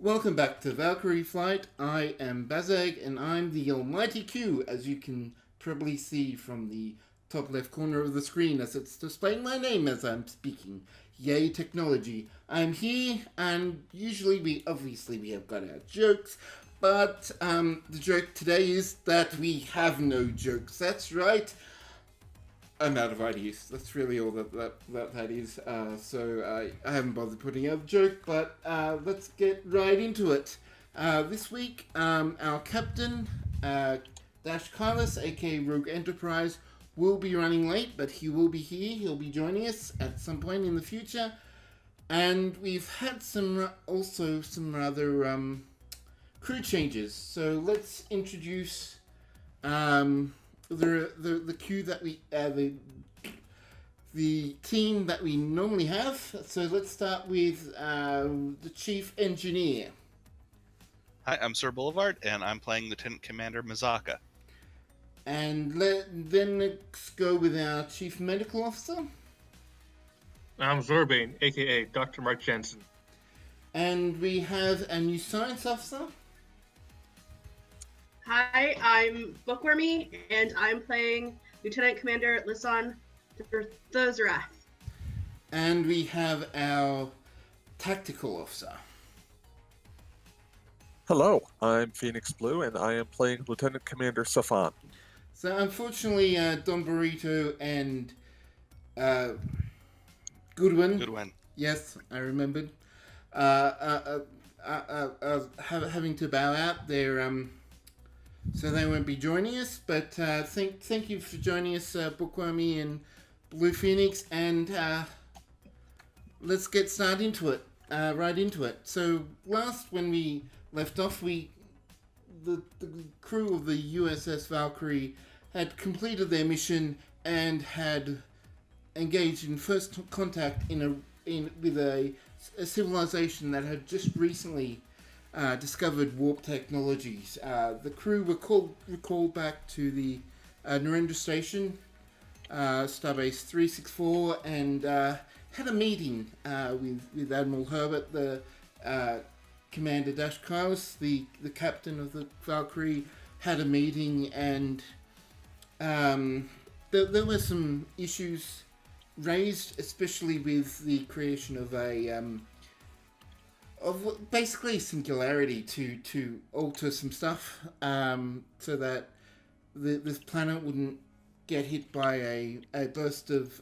Welcome back to Valkyrie Flight. I am Bazag and I'm the almighty Q, as you can probably see from the top left corner of the screen as it's displaying my name as I'm speaking. Yay technology. I'm here and usually we have got our jokes, but the joke today is that we have no jokes. That's right. I'm out of ideas. That's really all that is. So I haven't bothered putting out a joke, but let's get right into it. This week, our captain, Dash Kylas, aka Rogue Enterprise, will be running late, but he will be here. He'll be joining us at some point in the future. And we've had some rather crew changes. So let's introduce the queue that we the team that we normally have. So let's start with the chief engineer. Hi, I'm Sir Boulevard, and I'm playing Lieutenant Commander Mizaka. And then let's go with our chief medical officer. I'm Zorbane, aka Dr. Mark Jensen. And we have a new science officer. Hi, I'm Bookwormy, and I'm playing Lieutenant Commander Lisan Thozrath. And we have our tactical officer. Hello, I'm Phoenix Blue, and I am playing Lieutenant Commander Safan. So unfortunately, Don Burrito and Goodwin. Yes, I remembered. Having to bow out. So they won't be joining us. But thank you for joining us, Bookwormy and Blue Phoenix, and let's get started into it. Right into it. So last when we left off, the crew of the USS Valkyrie had completed their mission and had engaged in first contact with a civilization that had just recently discovered warp technologies. The crew were recalled back to the Narendra Station, Starbase 364, and had a meeting with Admiral Herbert, the Commander Dash Kylas, the captain of the Valkyrie, had a meeting, and there were some issues raised, especially with the creation of basically singularity to alter some stuff, so that this planet wouldn't get hit by a burst of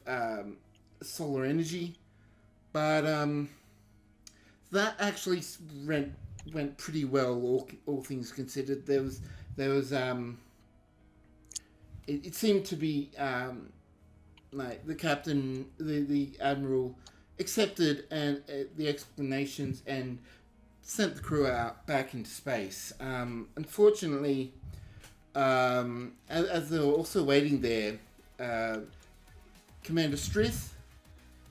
solar energy, but that actually went pretty well, all things considered. There was it seemed to be like the captain, the admiral accepted and the explanations and sent the crew out back into space. Unfortunately, as they were also waiting there, Commander Strith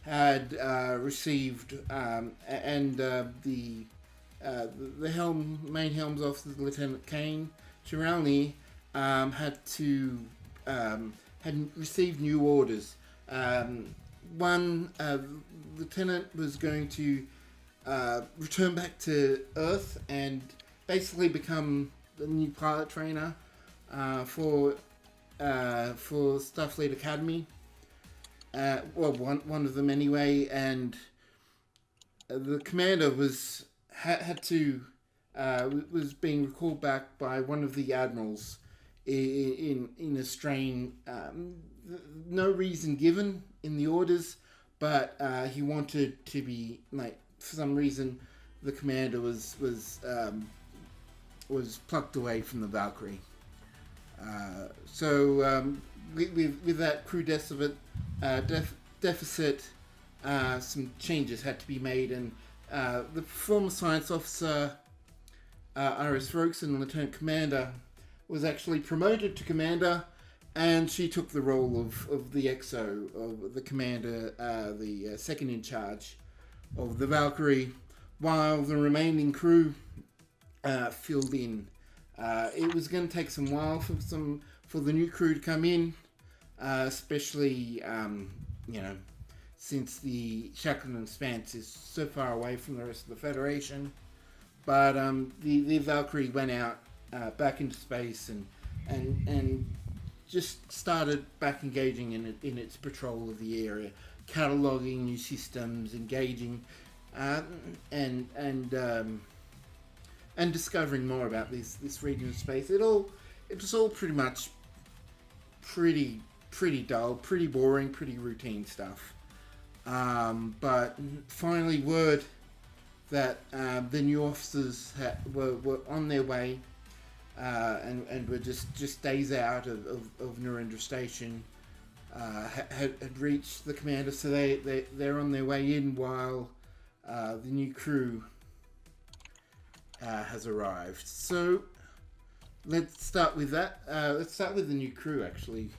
had received and the main helms officer, Lieutenant Kane Chiralny, had received new orders. One lieutenant was going to return back to Earth and basically become the new pilot trainer for Starfleet Academy. One of them anyway, and the commander was being recalled back by one of the admirals in a strain. No reason given in the orders, but he wanted to be, like, for some reason the commander was plucked away from the Valkyrie. With that crew deficit, some changes had to be made, and the former science officer, Iris Roxon, Lieutenant Commander, was actually promoted to commander, and she took the role of the XO, of the commander, the second in charge of the Valkyrie, while the remaining crew filled in. It was going to take some while for the new crew to come in, especially since the Shackleton expanse is so far away from the rest of the Federation. but the Valkyrie went out back into space and just started back engaging in its patrol of the area, cataloging new systems, engaging, and discovering more about this region of space. It was all pretty much pretty dull, pretty boring, pretty routine stuff. But finally, word that the new officers were on their way, and were just days out of Narendra Station, had reached the commander, so they're on their way in while the new crew has arrived. So let's start with that. Let's start with the new crew, actually.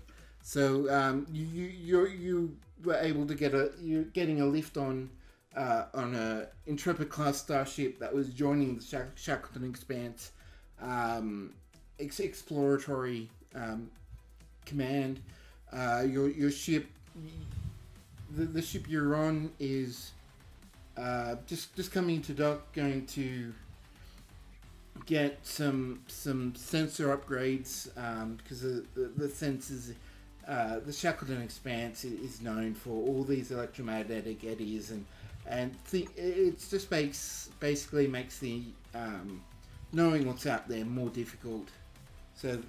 So you were able to you're getting a lift on a Intrepid class starship that was joining the Shackleton expanse exploratory command. Your ship, the ship you're on, is just coming to dock, going to get some sensor upgrades, because the sensors, the Shackleton expanse is known for all these electromagnetic eddies, and it's just basically makes the knowing what's out there more difficult. So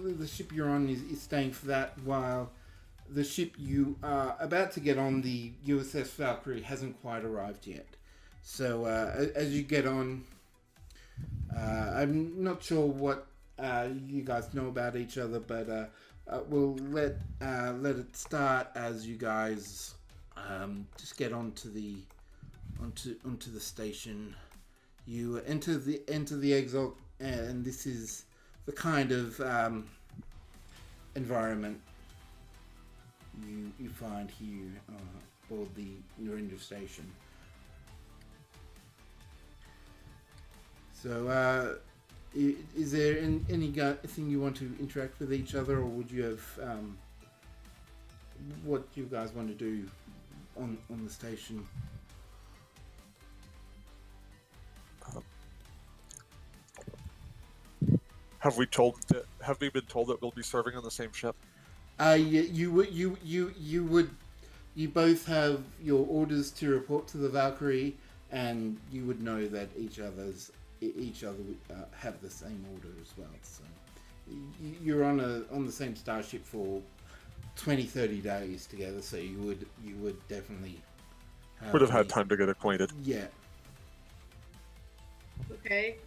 the ship you're on is staying for that, while the ship you are about to get on, the USS Valkyrie, hasn't quite arrived yet. So as you get on, I'm not sure what you guys know about each other, but we'll let it start as you guys just get onto the station. You enter the exalt, and this is the kind of environment you find here aboard the Narendra Station. So, is there anything you want to interact with each other, or would you have what you guys want to do on the station? Have we been told that we'll be serving on the same ship? You both have your orders to report to the Valkyrie, and you would know that each other have the same order as well. So you're on the same starship for 20-30 days together, so you would definitely would have had time to get acquainted. Yeah. Okay.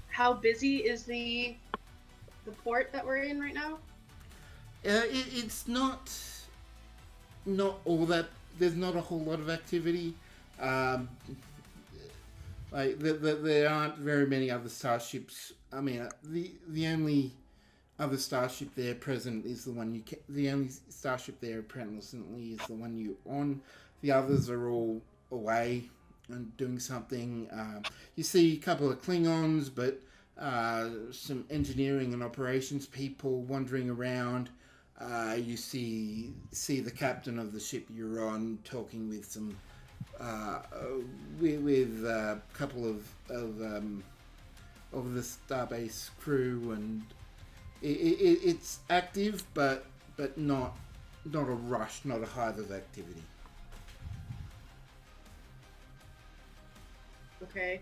How busy is the port that we're in right now? It's not all that. There's not a whole lot of activity. Like there aren't very many other starships. I mean, the only other starship there present is the one the only starship there presently is the one you're on. The others are all away and doing something. You see a couple of Klingons, but some engineering and operations people wandering around. You see the captain of the ship you're on talking with some with a couple of the starbase crew, and it's active, but not a rush, not a hive of activity. Okay.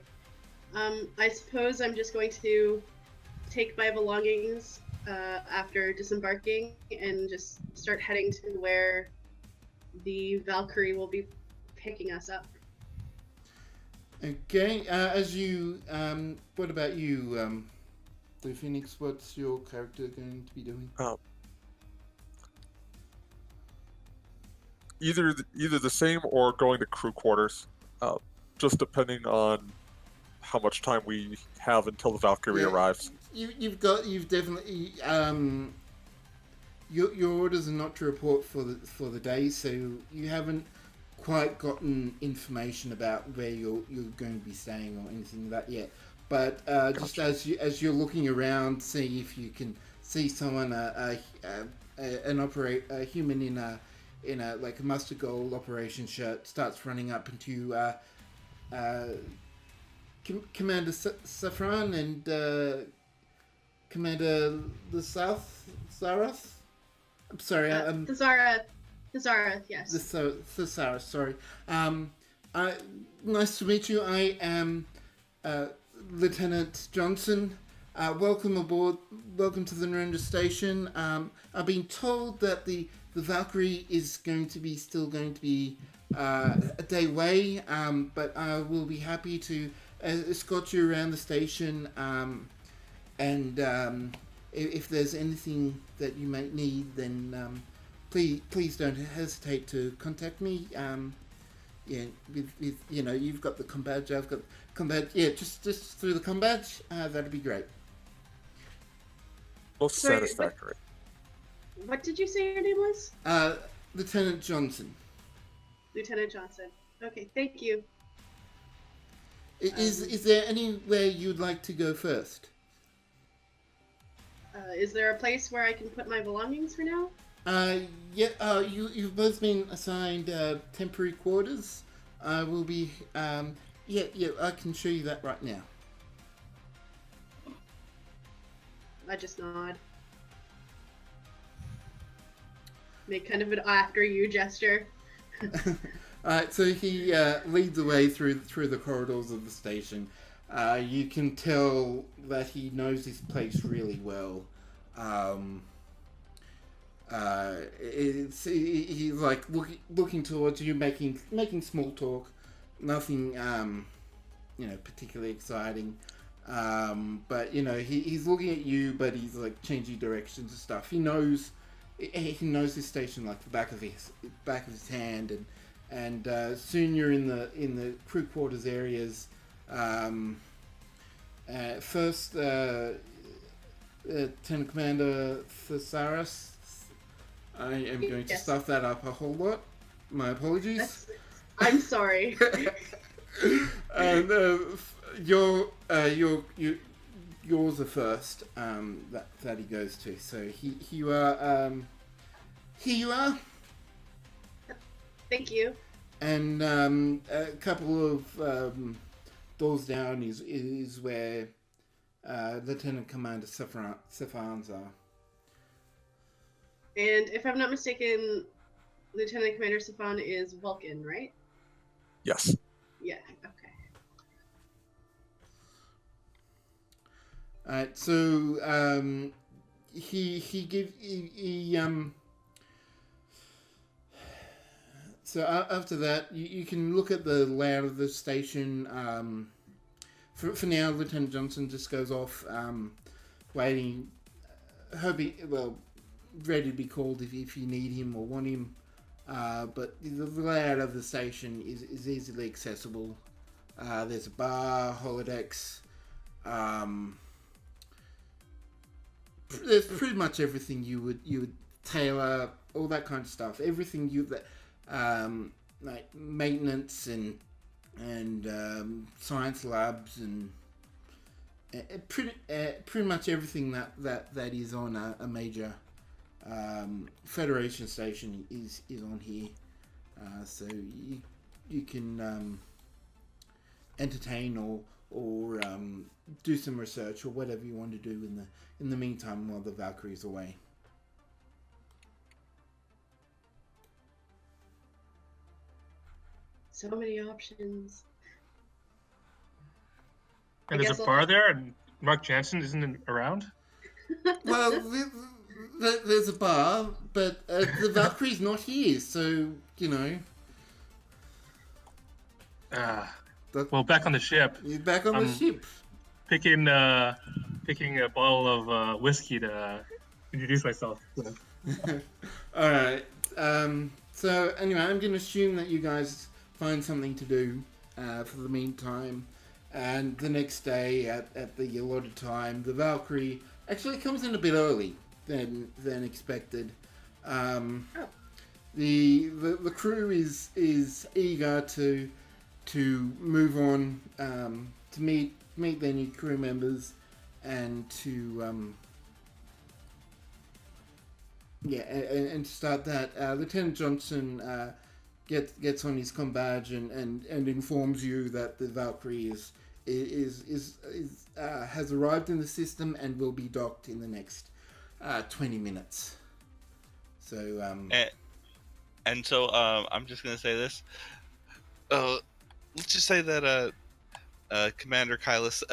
I suppose I'm just going to take my belongings after disembarking and just start heading to where the Valkyrie will be picking us up. Okay. As you, what about you, Blue Phoenix? What's your character going to be doing? Either the same or going to crew quarters, just depending on how much time we have until the Valkyrie arrives. You've definitely your orders are not to report for the day, so you haven't quite gotten information about where you're going to be staying or anything like that yet. But just as you're looking around, see if you can see someone, a human in a like a mustard gold operation shirt, starts running up into Commander Safran and Commander the South Zarath. I'm sorry, Thazara, yes. Thesara, sorry. Nice to meet you. I am Lieutenant Johnson. Welcome aboard. Welcome to the Narendra station. I've been told that the Valkyrie is still going to be a day away, but I will be happy to escort you around the station. And if there's anything that you might need, then please don't hesitate to contact me. Yeah, with you've got the comm badge, I've got comm badge. Yeah, just through the comm badge, that'd be great. Most Sorry, satisfactory. What did you say your name was? Lieutenant Johnson. Lieutenant Johnson. Okay, thank you. Is there anywhere you'd like to go first? Is there a place where I can put my belongings for now? Yeah. You've both been assigned temporary quarters. I will be. Yeah. I can show you that right now. I just nod. Make kind of an after you gesture. Alright, so he leads the way through the corridors of the station. You can tell that he knows this place really well. He's like looking towards you, making small talk. Nothing, particularly exciting. But he's looking at you, but he's like changing directions and stuff. He knows this station like the back of his hand, and soon you're in the crew quarters areas. First, Lieutenant Commander Thesaurus. I am going to stuff that up a whole lot. My apologies. I'm sorry. And yours are first. That he goes to. So here you are. Here you are. Thank you. And a couple of doors down is where Lieutenant Commander Safran's are. And if I'm not mistaken, Lieutenant Commander Safan is Vulcan, right? Yes. Yeah. Okay. Alright, so so after that you can look at the layout of the station. For now, Lieutenant Johnson just goes off, waiting, ready to be called if you need him or want him. But the layout of the station is easily accessible. There's a bar, holodecks. There's pretty much everything you would tailor, all that kind of stuff. Everything like maintenance and science labs and pretty much everything that is on a major Federation station is on here. So you can entertain or do some research or whatever you want to do in the meantime while the Valkyrie's away. So many options. And there's a bar there, and Mark Jansen isn't around? Well, there's a bar, but the Valkyrie's not here, so, Well, back on the ship. You're back on the ship. Picking a bottle of whiskey to introduce myself. Alright, so anyway, I'm going to assume that you guys find something to do for the meantime, and the next day at the allotted time, the Valkyrie actually comes in a bit early than expected. The crew is eager to move on, to meet their new crew members, and to and to start that. Lieutenant Johnson gets on his comm badge and informs you that the Valkyrie has arrived in the system and will be docked in the next 20 minutes. So And so I'm just gonna say this. Let's just say that Commander Kylus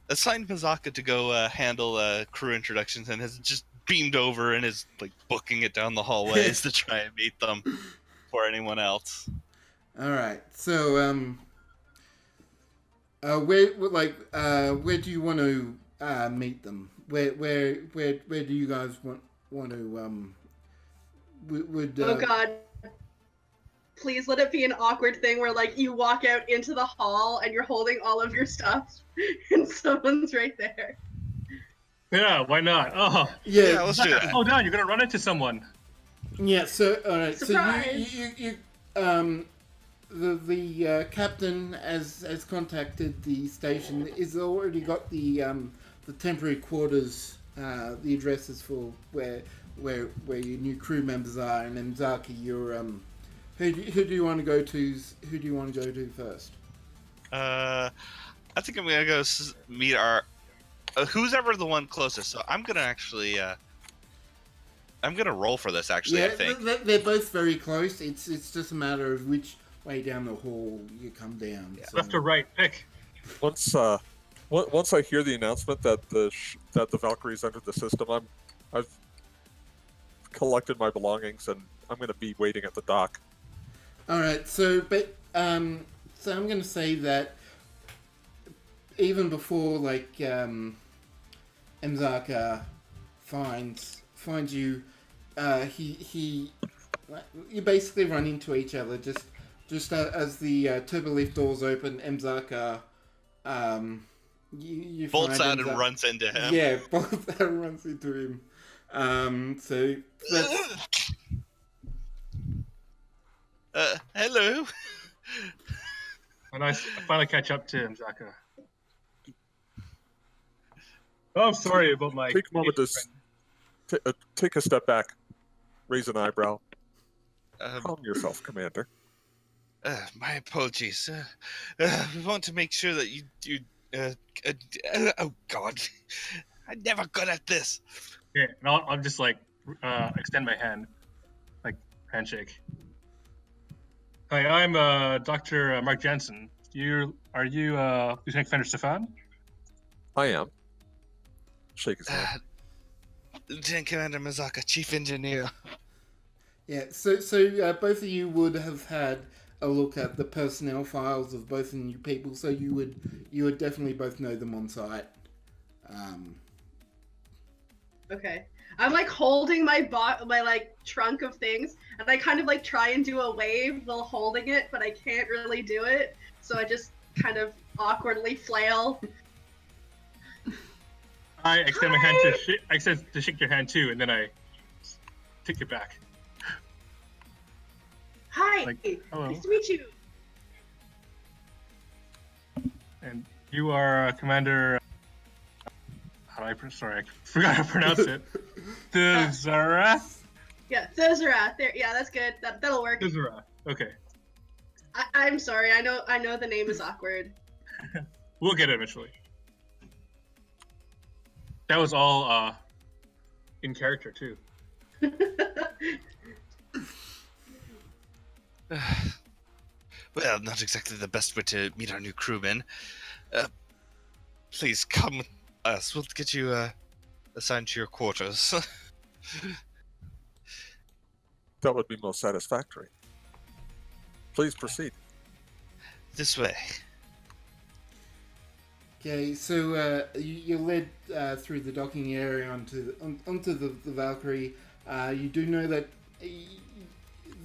assigned Mazaka to go handle crew introductions and has just beamed over and is like booking it down the hallways to try and meet them before anyone else. all right. So where do you want to meet them? Where do you guys want to Oh God. Please let it be an awkward thing where like you walk out into the hall and you're holding all of your stuff and someone's right there. Yeah, why not? Oh, Yeah, let's do that. oh, Dan, you're gonna run into someone. Yeah, so all right, Surprise! so you the captain has contacted the station. Is already got the temporary quarters, the addresses for where your new crew members are, and then Zaki, you're who do you want to go to? Who do you want to go to first? I think I'm gonna go meet our who's ever the one closest. So I'm gonna actually I'm gonna roll for this. Actually, Yeah, I think they're both very close. It's just a matter of which way down the hall you come down. Yeah. So. Left or right, pick. Once I hear the announcement that the Valkyries entered the system, I've collected my belongings and I'm going to be waiting at the dock. All right, so I'm going to say that even before like Mzaka finds you, you basically run into each other just as the turbolift doors open. Mzaka you bolts find out and runs into him. Yeah, bolts out and runs into him. So that's. Hello. And I finally catch up to him, Zaka. Oh, I'm sorry about my. Take a moment to take a step back, raise an eyebrow. Calm yourself, Commander. My apologies. We want to make sure that you oh God, I'm never good at this. Yeah, and I'll just like extend my hand, like handshake. Hi, I'm Dr. Mark Jensen. Are you Lieutenant Commander Stefan? I am. Shake his hand. Lieutenant Commander Mazaka, Chief Engineer. Yeah, so both of you would have had a look at the personnel files of both the new people, so you would definitely both know them on site. Okay. I'm like holding my like trunk of things, and I kind of like try and do a wave while holding it, but I can't really do it, so I just kind of awkwardly flail. I extend my hand to shake your hand too, and then I take it back. Hi, Like, hello. nice to meet you. And you are Commander. Sorry, I forgot how to pronounce it. Thizara? Yeah, Thozara. There, yeah, that's good. That'll work. Thizara. Okay. I'm sorry. I know the name is awkward. We'll get it eventually. That was all in character too. Well, not exactly the best way to meet our new crewmen. Please come with us. We'll get you assigned to your quarters. That would be most satisfactory. Please proceed. This way. Okay, so you're led through the docking area onto the Valkyrie. You do know that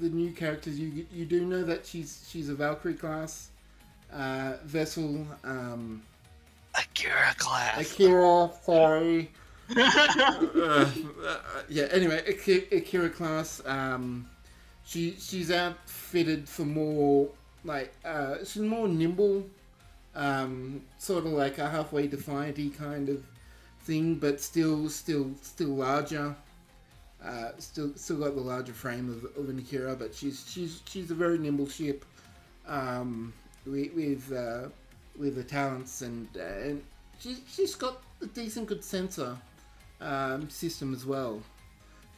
the new characters. You do know that she's a Valkyrie class vessel. Akira class. Akira, sorry. Yeah. Anyway, Akira class. She's outfitted for more like she's more nimble. Sort of like a halfway Defiant-y kind of thing, but still larger. Still got the larger frame of an Akira, but she's a very nimble ship with with her talents, and she's got a decent good sensor system as well.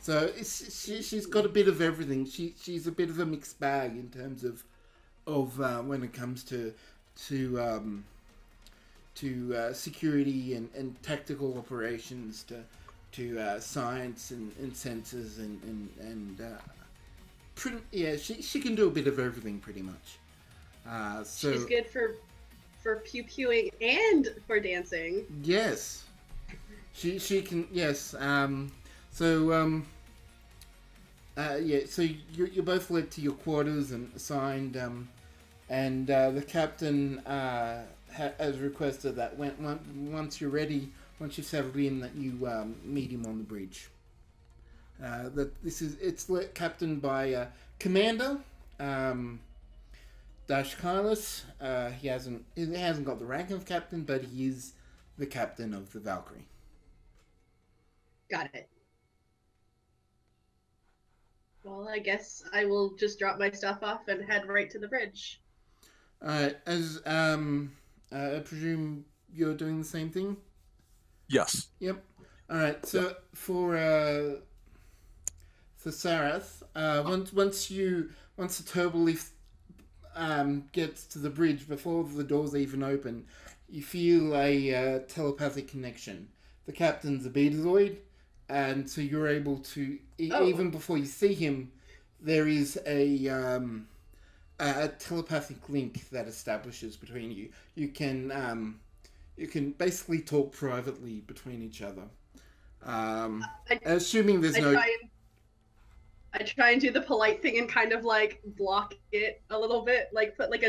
So she's got a bit of everything. She's a bit of a mixed bag in terms of when it comes to security and tactical operations, to science and sensors and pretty, yeah, she can do a bit of everything pretty much. So she's good for pew pewing and for dancing. Yes, she can. Yes. So you're both led to your quarters and assigned, and the captain has requested that once you're ready, once you've settled in, that you meet him on the bridge. It's captained by Commander Dash Carlos. He hasn't got the rank of captain, but he is the captain of the Valkyrie. Got it. Well, I guess I will just drop my stuff off and head right to the bridge. As I presume you're doing the same thing. Yes. Yep. All right. So for Sarath, once the turbolift gets to the bridge, before the doors even open, you feel a telepathic connection. The captain's a betazoid, and so you're able to even before you see him, there is a telepathic link that establishes between you. You can basically talk privately between each other. Assuming there's I try and do the polite thing and kind of like block it a little bit, like put like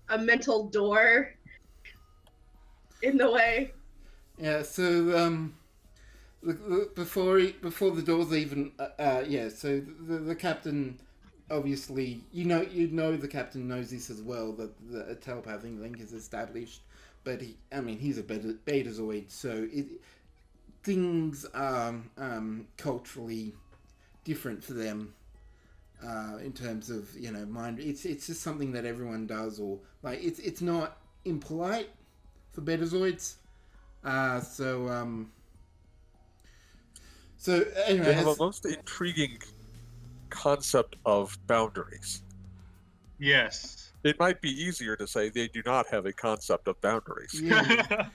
a mental door in the way. Yeah. So before the doors even so the captain, obviously you know the captain knows this as well, that the telepathic link is established, but he's a betazoid, so things are culturally different for them in terms of mind. It's just something that everyone does, or like it's not impolite for betazoids. So anyway, they have a most intriguing concept of boundaries. Yes. It might be easier to say they do not have a concept of boundaries. Yeah.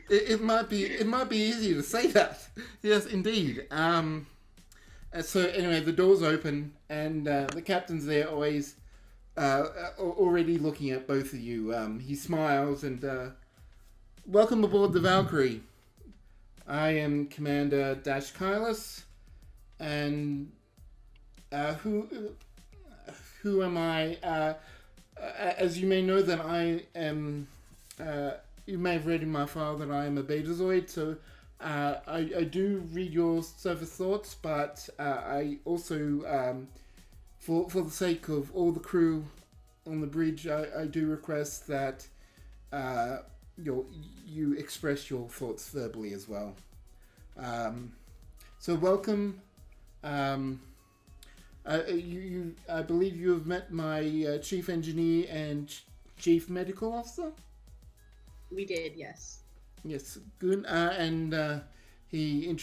it might be easier to say that. Yes, indeed. So anyway, the doors open, and the captain's there, always already looking at both of you. He smiles and welcome aboard the Valkyrie. I am Commander Dash Kylos, and who am I? As you may know, that I am. You may have read in my file that I am a betazoid, so I do read your surface thoughts, but I also, for the sake of all the crew on the bridge, I do request that you express your thoughts verbally as well. So welcome. I believe you have met my chief engineer and chief medical officer. We did, yes. Yes, good. And he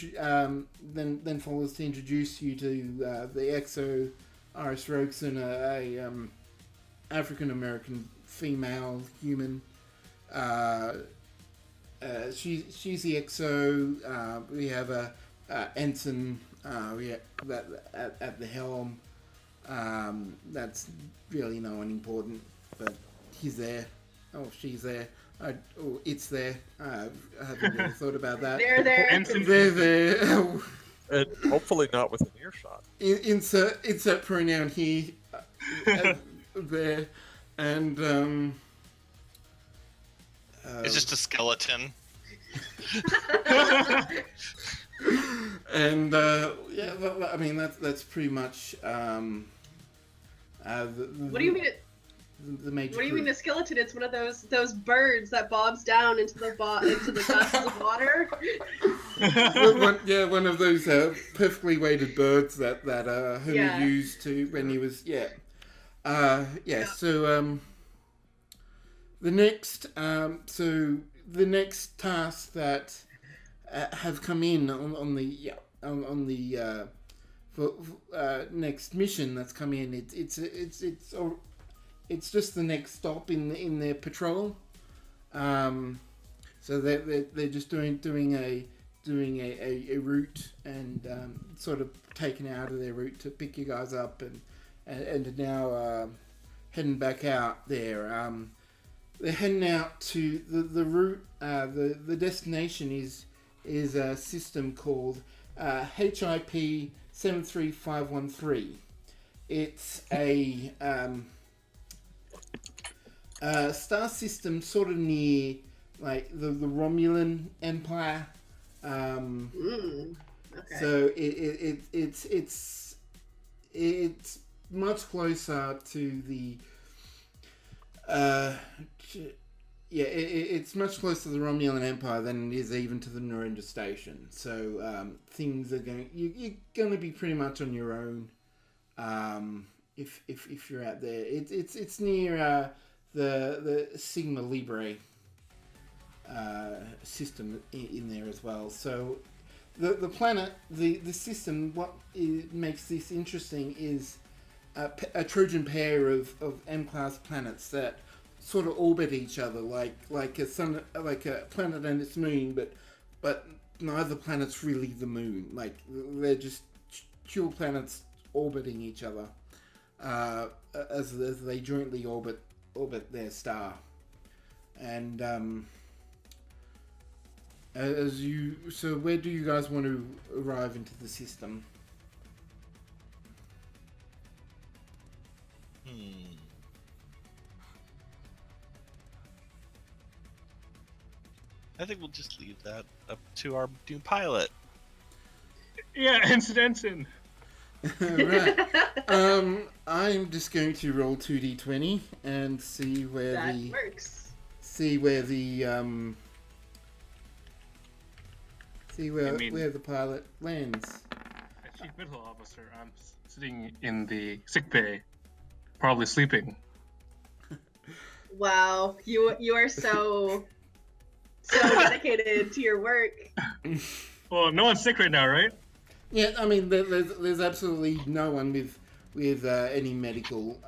then follows to introduce you to the EXO Iris Rogeson, a African American female human. She's the EXO. We have a ensign at the helm. That's really no one important, but he's there. Oh, she's there. It's there. I haven't really thought about that. They're there. Ensign. They're there. And hopefully not within earshot. Insert pronoun here. There. And It's just a skeleton. and I mean that's pretty much What do you mean? The major. What do you mean the skeleton? It's one of those birds that bobs down into the gusses of water. One of those perfectly weighted birds that Homer used to when he was So The next, the next task that have come in on the next mission that's come in. It's just the next stop in their patrol. So they're just doing a route and sort of taken out of their route to pick you guys up and now heading back out there. They're heading out to the route. The destination is a system called HIP 73513. It's a star system sort of near like the Romulan Empire. Okay. So it's much closer to the it's much closer to the Romulan Empire than it is even to the Narendra station. So things are you're going to be pretty much on your own if you're out there. It's near the Sigma Libre system in there as well. So the planet, the system, what makes this interesting is a Trojan pair of M-class planets that sort of orbit each other like a sun, like a planet and its moon, but neither planet's really the moon. Like they're just dual planets orbiting each other as they jointly orbit their star. And so where do you guys want to arrive into the system? I think we'll just leave that up to our new pilot. Yeah, Ensign. Right. I'm just going to roll 2d20 and see where That the works. where the pilot lands. As Chief Medical Officer, I'm sitting in the sick bay, probably sleeping. Wow, you are so dedicated to your work. Well, no one's sick right now, right? Yeah, I mean, there's absolutely no one with any medical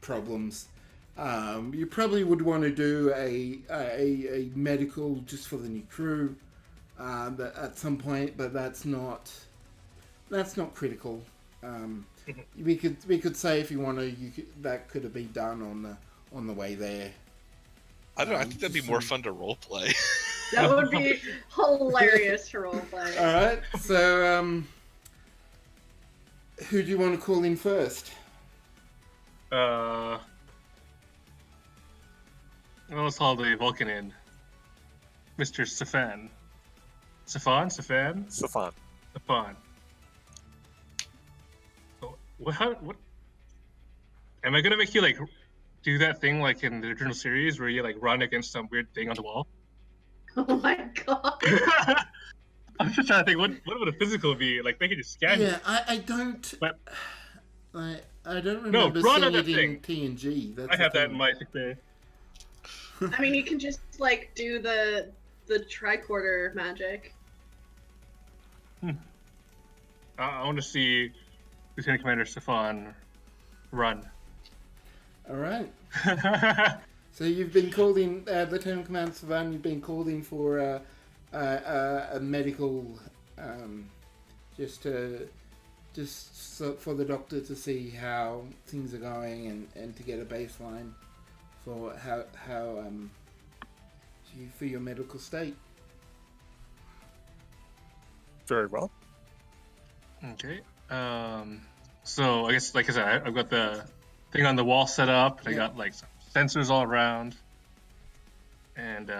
problems. You probably would want to do a medical just for the new crew at some point, but that's not critical. We could say if you want to, that could have been done on the way there. I don't know. I think that'd be more fun to role play. That would be hilarious to roleplay. All right. So, who do you want to call in first? Well, let's call the Vulcan in. Mr. Stefan. Stefan? Stefan. Stefan. So, what? Am I gonna make you, like, do that thing like in the original series where you, like, run against some weird thing on the wall? Oh my god. I'm just trying to think, what would a physical be? Like, they could just scan you. Yeah, I don't. But- I don't remember run on seeing that it in thing. TNG. That's I have the that thing. in my sick bay. I mean, you can just like do the tricorder magic. I want to see Lieutenant Commander Stefan run. All right. So you've been called in, Lieutenant Commander Savan. You've been called in for a medical, for the doctor to see how things are going and to get a baseline for how for your medical state. Very well. Okay. So I guess, like I said, I've got the thing on the wall set up. And I got like some sensors all around. And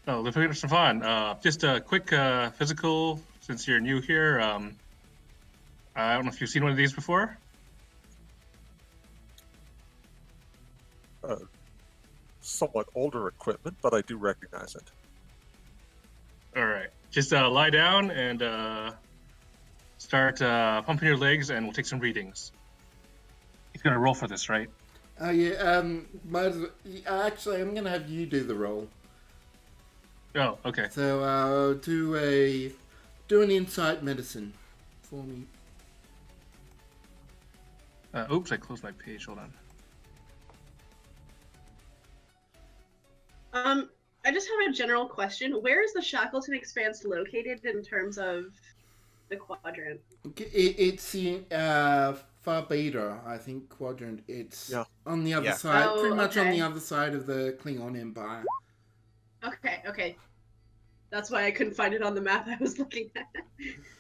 Lieutenant Stefan, just a quick physical since you're new here. I don't know if you've seen one of these before. Somewhat older equipment, but I do recognize it. All right. Just lie down and start pumping your legs, and we'll take some readings. He's gonna roll for this, right? Oh yeah. Actually, I'm gonna have you do the roll. Oh, okay. So do an insight medicine for me. Oops, I closed my page. Hold on. I just have a general question. Where is the Shackleton expanse located in terms of the quadrant? It's in Far Beta, I think, quadrant. It's on the other Yeah. side, pretty much on okay. the other side of the Klingon Empire. Okay. That's why I couldn't find it on the map I was looking at.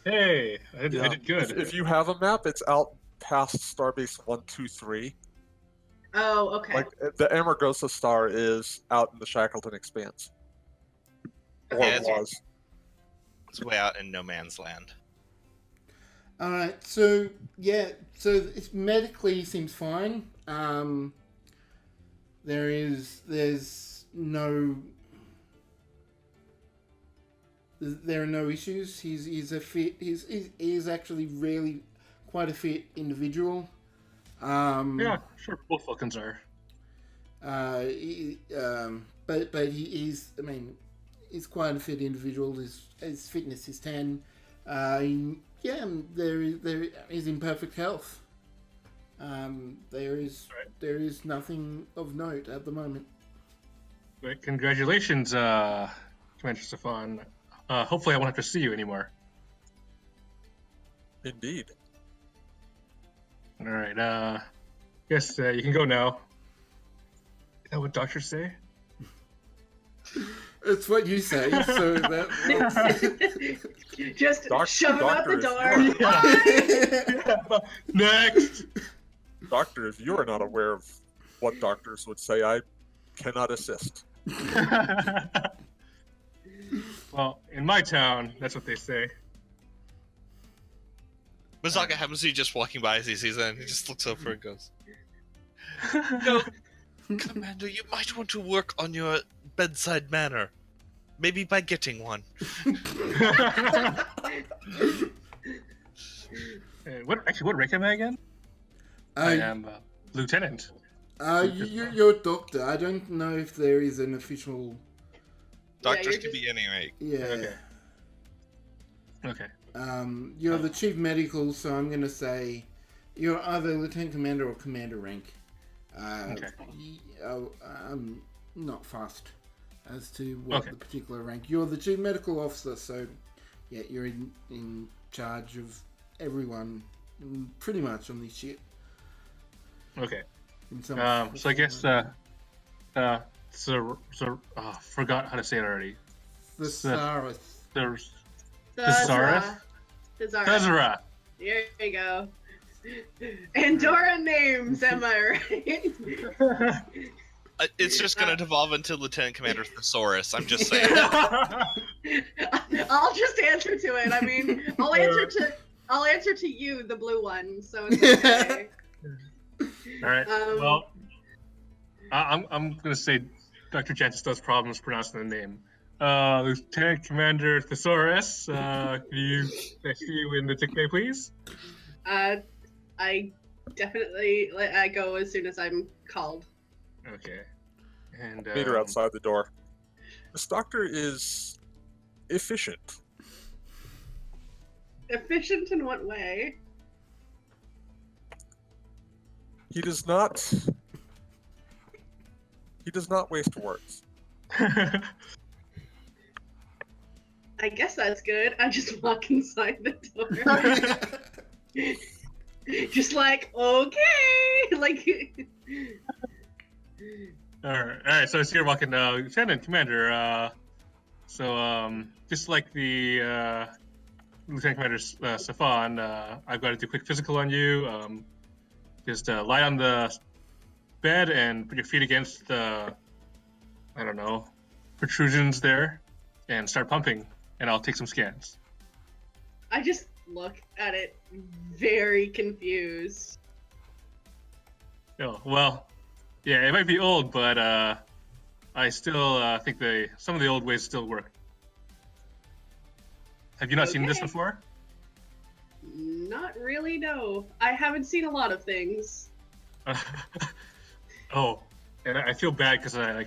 Hey, I did good. If you have a map, it's out past Starbase 123. Oh, okay. Like the Amargosa star is out in the Shackleton expanse. Or Yeah, it was. It's way out in no man's land. All right, so it medically seems fine. There are no issues. He's actually really quite a fit individual. Yeah, sure. Both Vulcans are. But he is. I mean, he's quite a fit individual. His fitness is 10. He's in perfect health. There is nothing of note at the moment. But congratulations, Commander Stefan. Hopefully, I won't have to see you anymore. Indeed. All right. Yes, you can go now. Is that what doctors say? It's what you say. So that. Just shove him out the door. Next. Doctor, if you are not aware of what doctors would say, I cannot assist. Well, in my town, that's what they say. Mazaka happens to be just walking by as he sees that, and he just looks over and goes, "No, Commander, you might want to work on your bedside manner. Maybe by getting one." What rank am I again? I am lieutenant. You're a doctor. I don't know if there is an official. Doctors can be any rank. Yeah. Okay. You're the chief medical, so I'm going to say you're either lieutenant commander or commander rank. Okay. I'm not fussed as to what the particular rank. You're the chief medical officer, so yeah, you're in charge of everyone, pretty much on this ship. Okay. So I guess forgot how to say it already. Thesaurus. Thesaurus? Thesaurus. There you go. Andorran names, am I right? It's just going to devolve into Lieutenant Commander Thesaurus. I'm just saying. I'll just answer to it. I mean, I'll answer to you, the blue one. So it's okay. All right. Well, I'm gonna say Dr. Jantis does problems pronouncing the name. Lieutenant Commander Thesaurus, can you see you in the nickname, please? I definitely I go as soon as I'm called. Okay. And meet her outside the door. This doctor is efficient. Efficient in what way? He does not waste words. I guess that's good. I just walk inside the door. Just like, okay. Like Alright, so you're walking Lieutenant Commander, just like the Lieutenant Commander Stefan, I've got to do a quick physical on you. Just lie on the bed and put your feet against the, protrusions there, and start pumping, and I'll take some scans. I just look at it very confused. Oh, well, yeah, it might be old, but I still think some of the old ways still work. Have you not seen this before? Not really, no. I haven't seen a lot of things. Oh, and I feel bad because I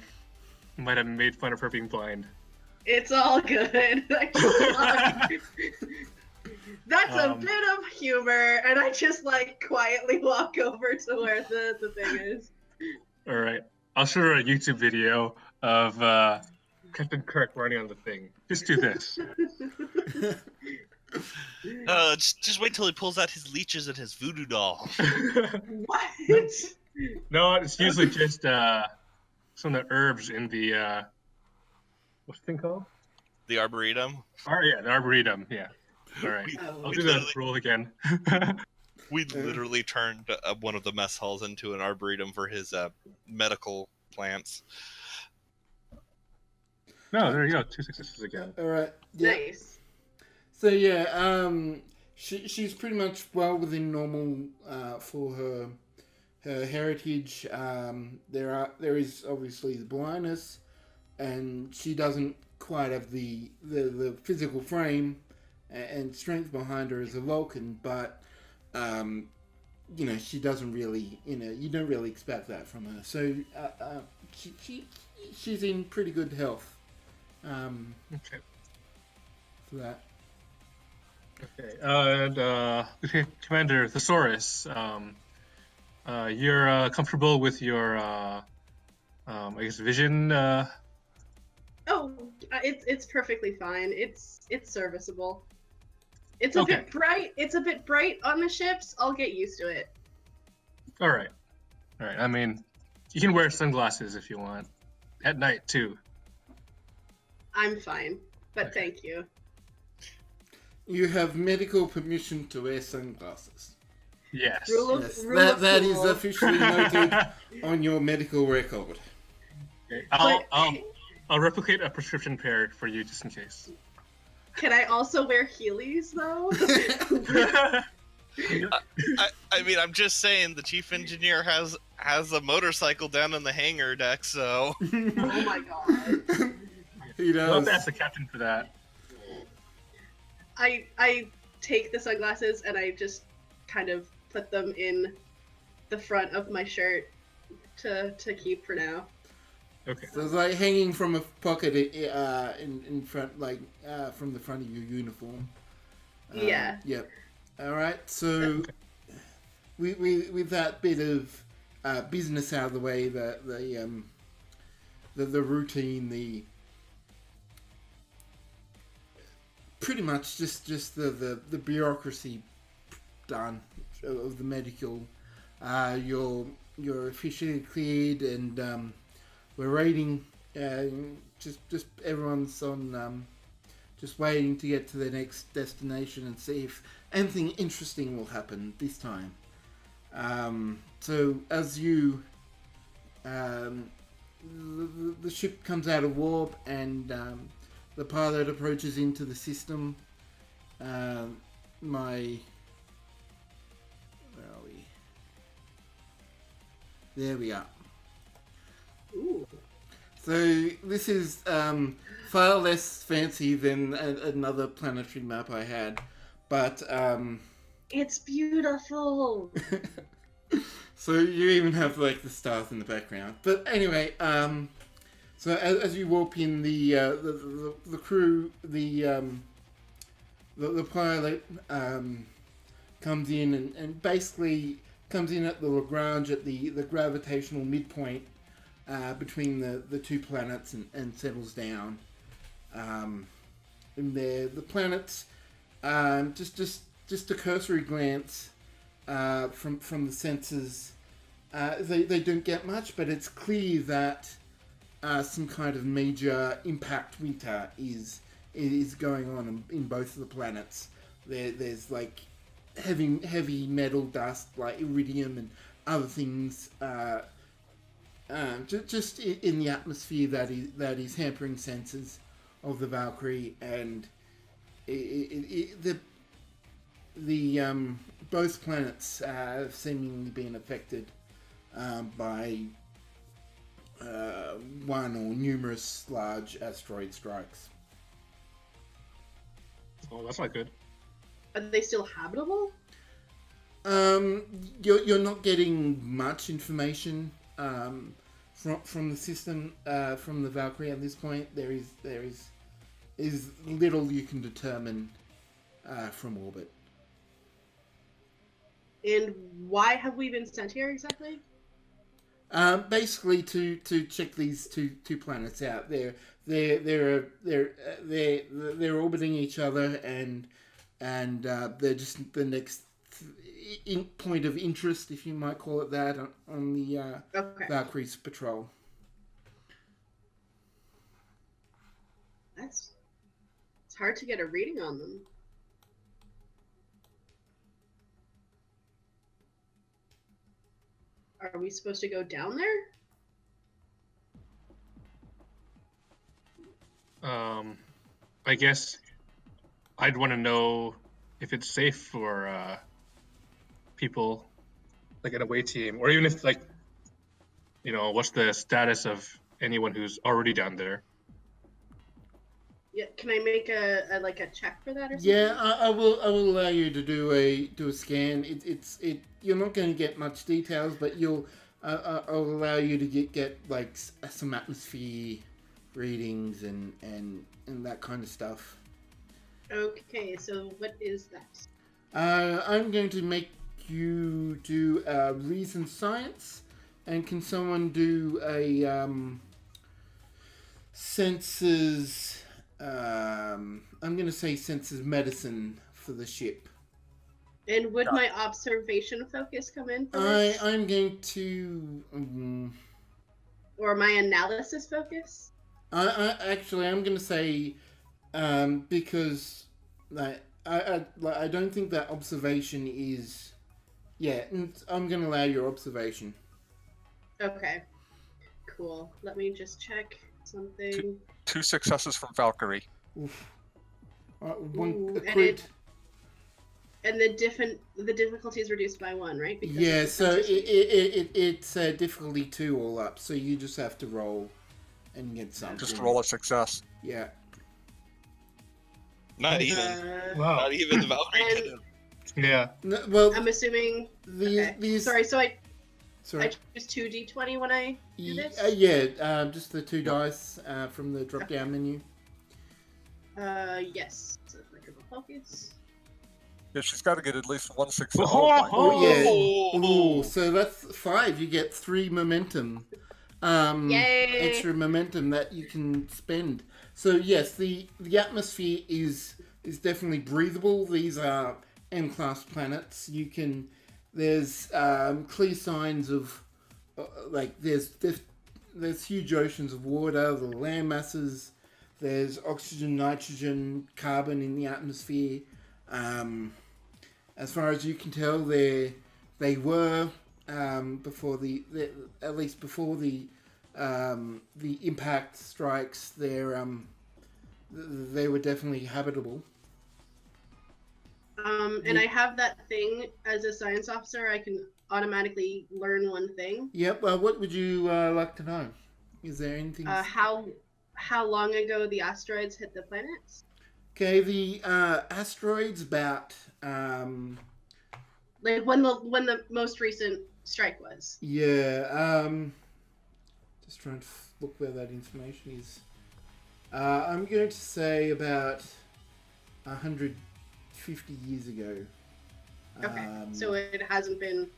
might have made fun of her being blind. It's all good. I just that's a bit of humor, and I just quietly walk over to where the thing is. All right, I'll show her a YouTube video of Captain Kirk running on the thing. Just do this. Just wait till he pulls out his leeches and his voodoo doll. What? No, it's usually just some of the herbs in the what's the thing called? The Arboretum. The Arboretum. Yeah. All right. I'll do the roll again. We literally turned one of the mess halls into an Arboretum for his medical plants. No, there you go. 2 successes again. All right. Yeah. Nice. So yeah, she's pretty much well within normal for her heritage. There is obviously the blindness, and she doesn't quite have the physical frame and strength behind her as a Vulcan, but she doesn't really, you don't really expect that from her. So she's in pretty good health. Okay. For that. Okay. Okay, Commander Thesaurus, you're comfortable with your, I guess, vision. Oh, it's perfectly fine. It's serviceable. It's a Okay. bit bright. It's a bit bright on the ships. I'll get used to it. All right. I mean, you can wear sunglasses if you want, at night too. I'm fine, but Okay. thank you. You have medical permission to wear sunglasses. Yes. Rule of, Yes, rule of that is cool. officially noted on your medical record. Okay, But- I'll replicate a prescription pair for you just in case. Can I also wear Heelys though? I mean, I'm just saying the chief engineer has a motorcycle down on the hangar deck, so Oh my god. He You'll have does. to ask the captain for that. I take the sunglasses and I just kind of put them in the front of my shirt to keep for now. Okay. So it's like hanging from a pocket in front, from the front of your uniform. Yeah. Yep. All right. So, with that bit of business out of the way, the routine, the pretty much just the bureaucracy done of the medical. You're officially cleared, and we're waiting. Just everyone's on. Just waiting to get to the next destination and see if anything interesting will happen this time. So as you, the ship comes out of warp and the pilot approaches into the system. Where are we? There we are. Ooh. So this is far less fancy than another planetary map I had, but It's beautiful. so you even have like the stars in the background. But anyway, so as you warp in, the crew, the pilot comes in and basically comes in at the Lagrange at the gravitational midpoint between the two planets and settles down. And the planets, just a cursory glance from the sensors, they don't get much, but it's clear that some kind of major impact winter is going on in both of the planets. There's like heavy metal dust like iridium and other things. Just in the atmosphere that is hampering sensors of the Valkyrie, and the both planets have seemingly been affected by one or numerous large asteroid strikes. Oh, that's not good. Are they still habitable? You're not getting much information from the system, from the Valkyrie at this point. There is little you can determine from orbit. And why have we been sent here exactly? Basically, to check these two planets out. They're orbiting each other, and they're just the next point of interest, if you might call it that, on the Okay. Valkyrie's patrol. It's hard to get a reading on them. Are we supposed to go down there? I guess I'd want to know if it's safe for people, like an away team, or even if, like, what's the status of anyone who's already down there. Yeah, can I make a check for that or something? Yeah, I will allow you to do a scan. You're not going to get much details, but I'll allow you to get like some atmosphere readings and that kind of stuff. Okay, so what is that? I'm going to make you do reason science, and can someone do a senses? I'm going to say senses medicine for the ship. And would my observation focus come in for this? I'm going to. Or my analysis focus? I'm going to say because I don't think that observation is. Yeah, I'm going to allow your observation. Okay. Cool. Let me just check something. Two successes from Valkyrie. Oof. Ooh, One and crit. And the difficulty is reduced by 1, right? Because Yeah, it's so senses- it's difficulty 2 all up. So you just have to roll and get something. Just roll a success. Yeah. Not even. Wow. Not even the Valkyrie And- could have. Yeah. No, well, I'm assuming. Okay. these. Sorry, so I Sorry. choose 2d20 when I do this? Just the 2 dice from the drop down menu. Yes. So electrical focus. Yeah, she's got to get at least one success. Oh, my Oh yeah. Oh. Ooh, so that's 5. You get 3 momentum. Yay! Extra momentum that you can spend. So yes, the atmosphere is definitely breathable. These are M-class planets. There's clear signs of there's huge oceans of water, the land masses. There's oxygen, nitrogen, carbon in the atmosphere. As far as you can tell, they were before at least before the impact strikes. They were definitely habitable. And I have that thing as a science officer. I can automatically learn one thing. Yep. What would you like to know? Is there anything? How long ago the asteroids hit the planets? Okay, the asteroids about Like when the most recent strike was. yeah. Just trying to look where that information is. I'm going to say about 150 years ago. Okay, so it hasn't been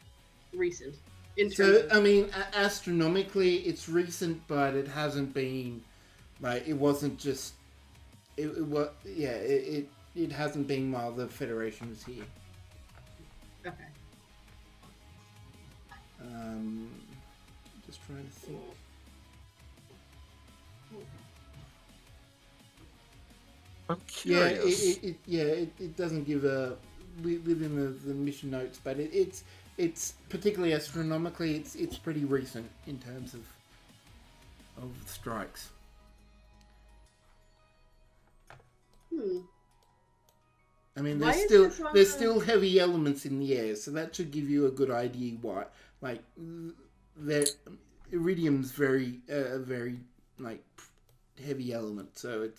recent. In terms So of... I mean, astronomically, it's recent, but it hasn't been like it wasn't just. It hasn't been while the Federation was here. Okay. Just trying to think. I'm Yeah, curious. it doesn't give a within the mission notes, but it's particularly astronomically, it's pretty recent in terms of strikes. I mean, Why is there's this on there's the- still heavy elements in the air, so that should give you a good idea why. Like, that iridium's very like heavy element, so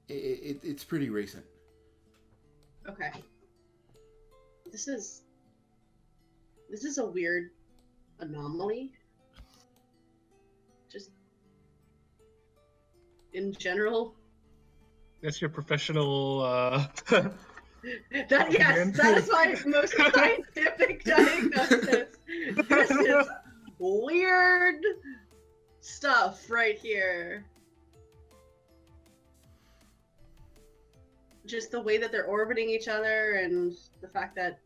it's pretty recent. Okay. This is a weird anomaly. just in general. That's your professional. That yes, that is my most scientific diagnosis. This is weird stuff right here. Just the way that they're orbiting each other and the fact that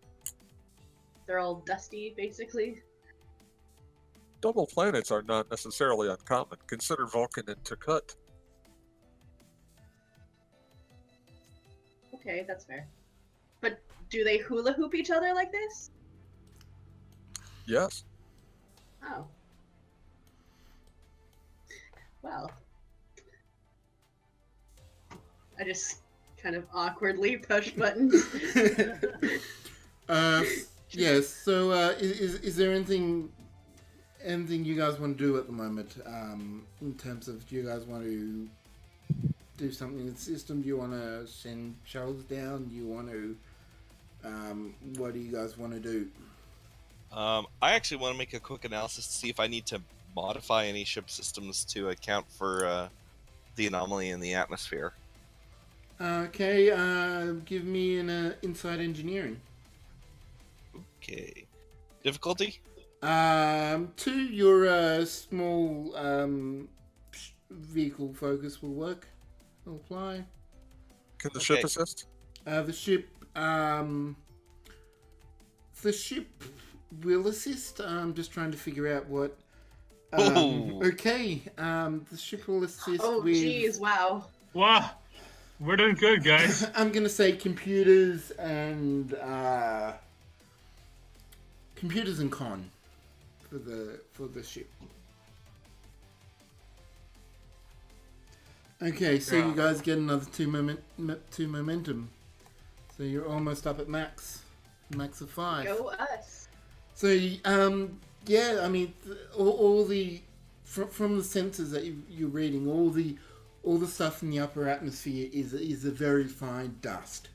they're all dusty, basically. Double planets are not necessarily uncommon. Consider Vulcan and Takut. Okay, that's fair. But do they hula hoop each other like this? Yes. Oh. Well. I just kind of awkwardly push buttons. Yes. So, is there anything you guys want to do at the moment? In terms of, do you guys want to do something in the system? Do you want to send shuttles down? Do you want to? What do you guys want to do? I actually want to make a quick analysis to see if I need to modify any ship systems to account for the anomaly in the atmosphere. Okay. Give me an inside engineering. Okay. Difficulty? 2. Your small vehicle focus will work. Will apply. Can the ship Okay. assist? The ship will assist. I'm just trying to figure out what. Ooh. Okay. The ship will assist Oh, with. geez, wow. Wow, we're doing good, guys. I'm gonna say computers and con for the ship. Okay, so Yeah. you guys get another 2 momentum. So you're almost up at max of 5. Go us. So yeah, I mean all the from the sensors that you're reading, all the stuff in the upper atmosphere is a very fine dust.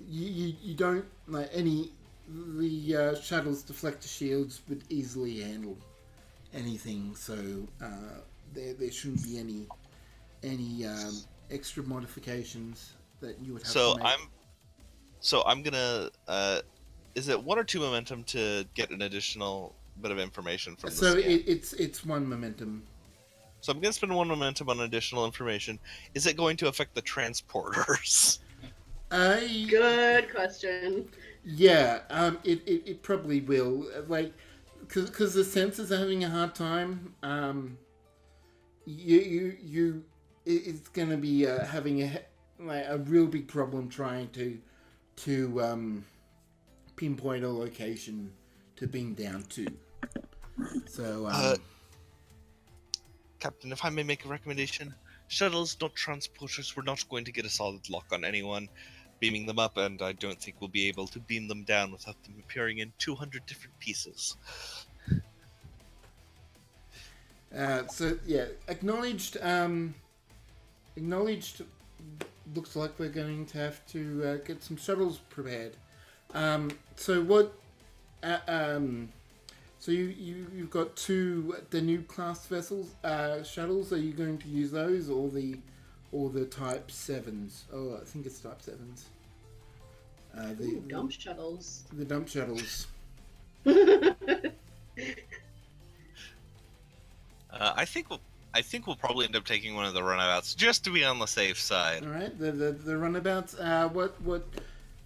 You don't like any the shuttle's deflector shields would easily handle anything, so there shouldn't be any extra modifications that you would have to make. I'm gonna is it 1 or 2 momentum to get an additional bit of information from the So scan? it's 1 momentum. So I'm gonna spend 1 momentum on additional information. Is it going to affect the transporters? Good question. Yeah, it probably will. Like, because the sensors are having a hard time. It's gonna be having a real big problem trying to pinpoint a location to beam down to. So, Captain, if I may make a recommendation, shuttles, not transporters. We're not going to get a solid lock on anyone beaming them up, and I don't think we'll be able to beam them down without them appearing in 200 different pieces. so yeah, acknowledged. Acknowledged. Looks like we're going to have to get some shuttles prepared. So what? So you've got 2 the new class vessels shuttles. Are you going to use those or the Type 7s? Oh, I think it's Type 7s. Ooh, dump shuttles. The dump shuttles. I think we'll probably end up taking one of the runabouts just to be on the safe side. All right. The runabouts. What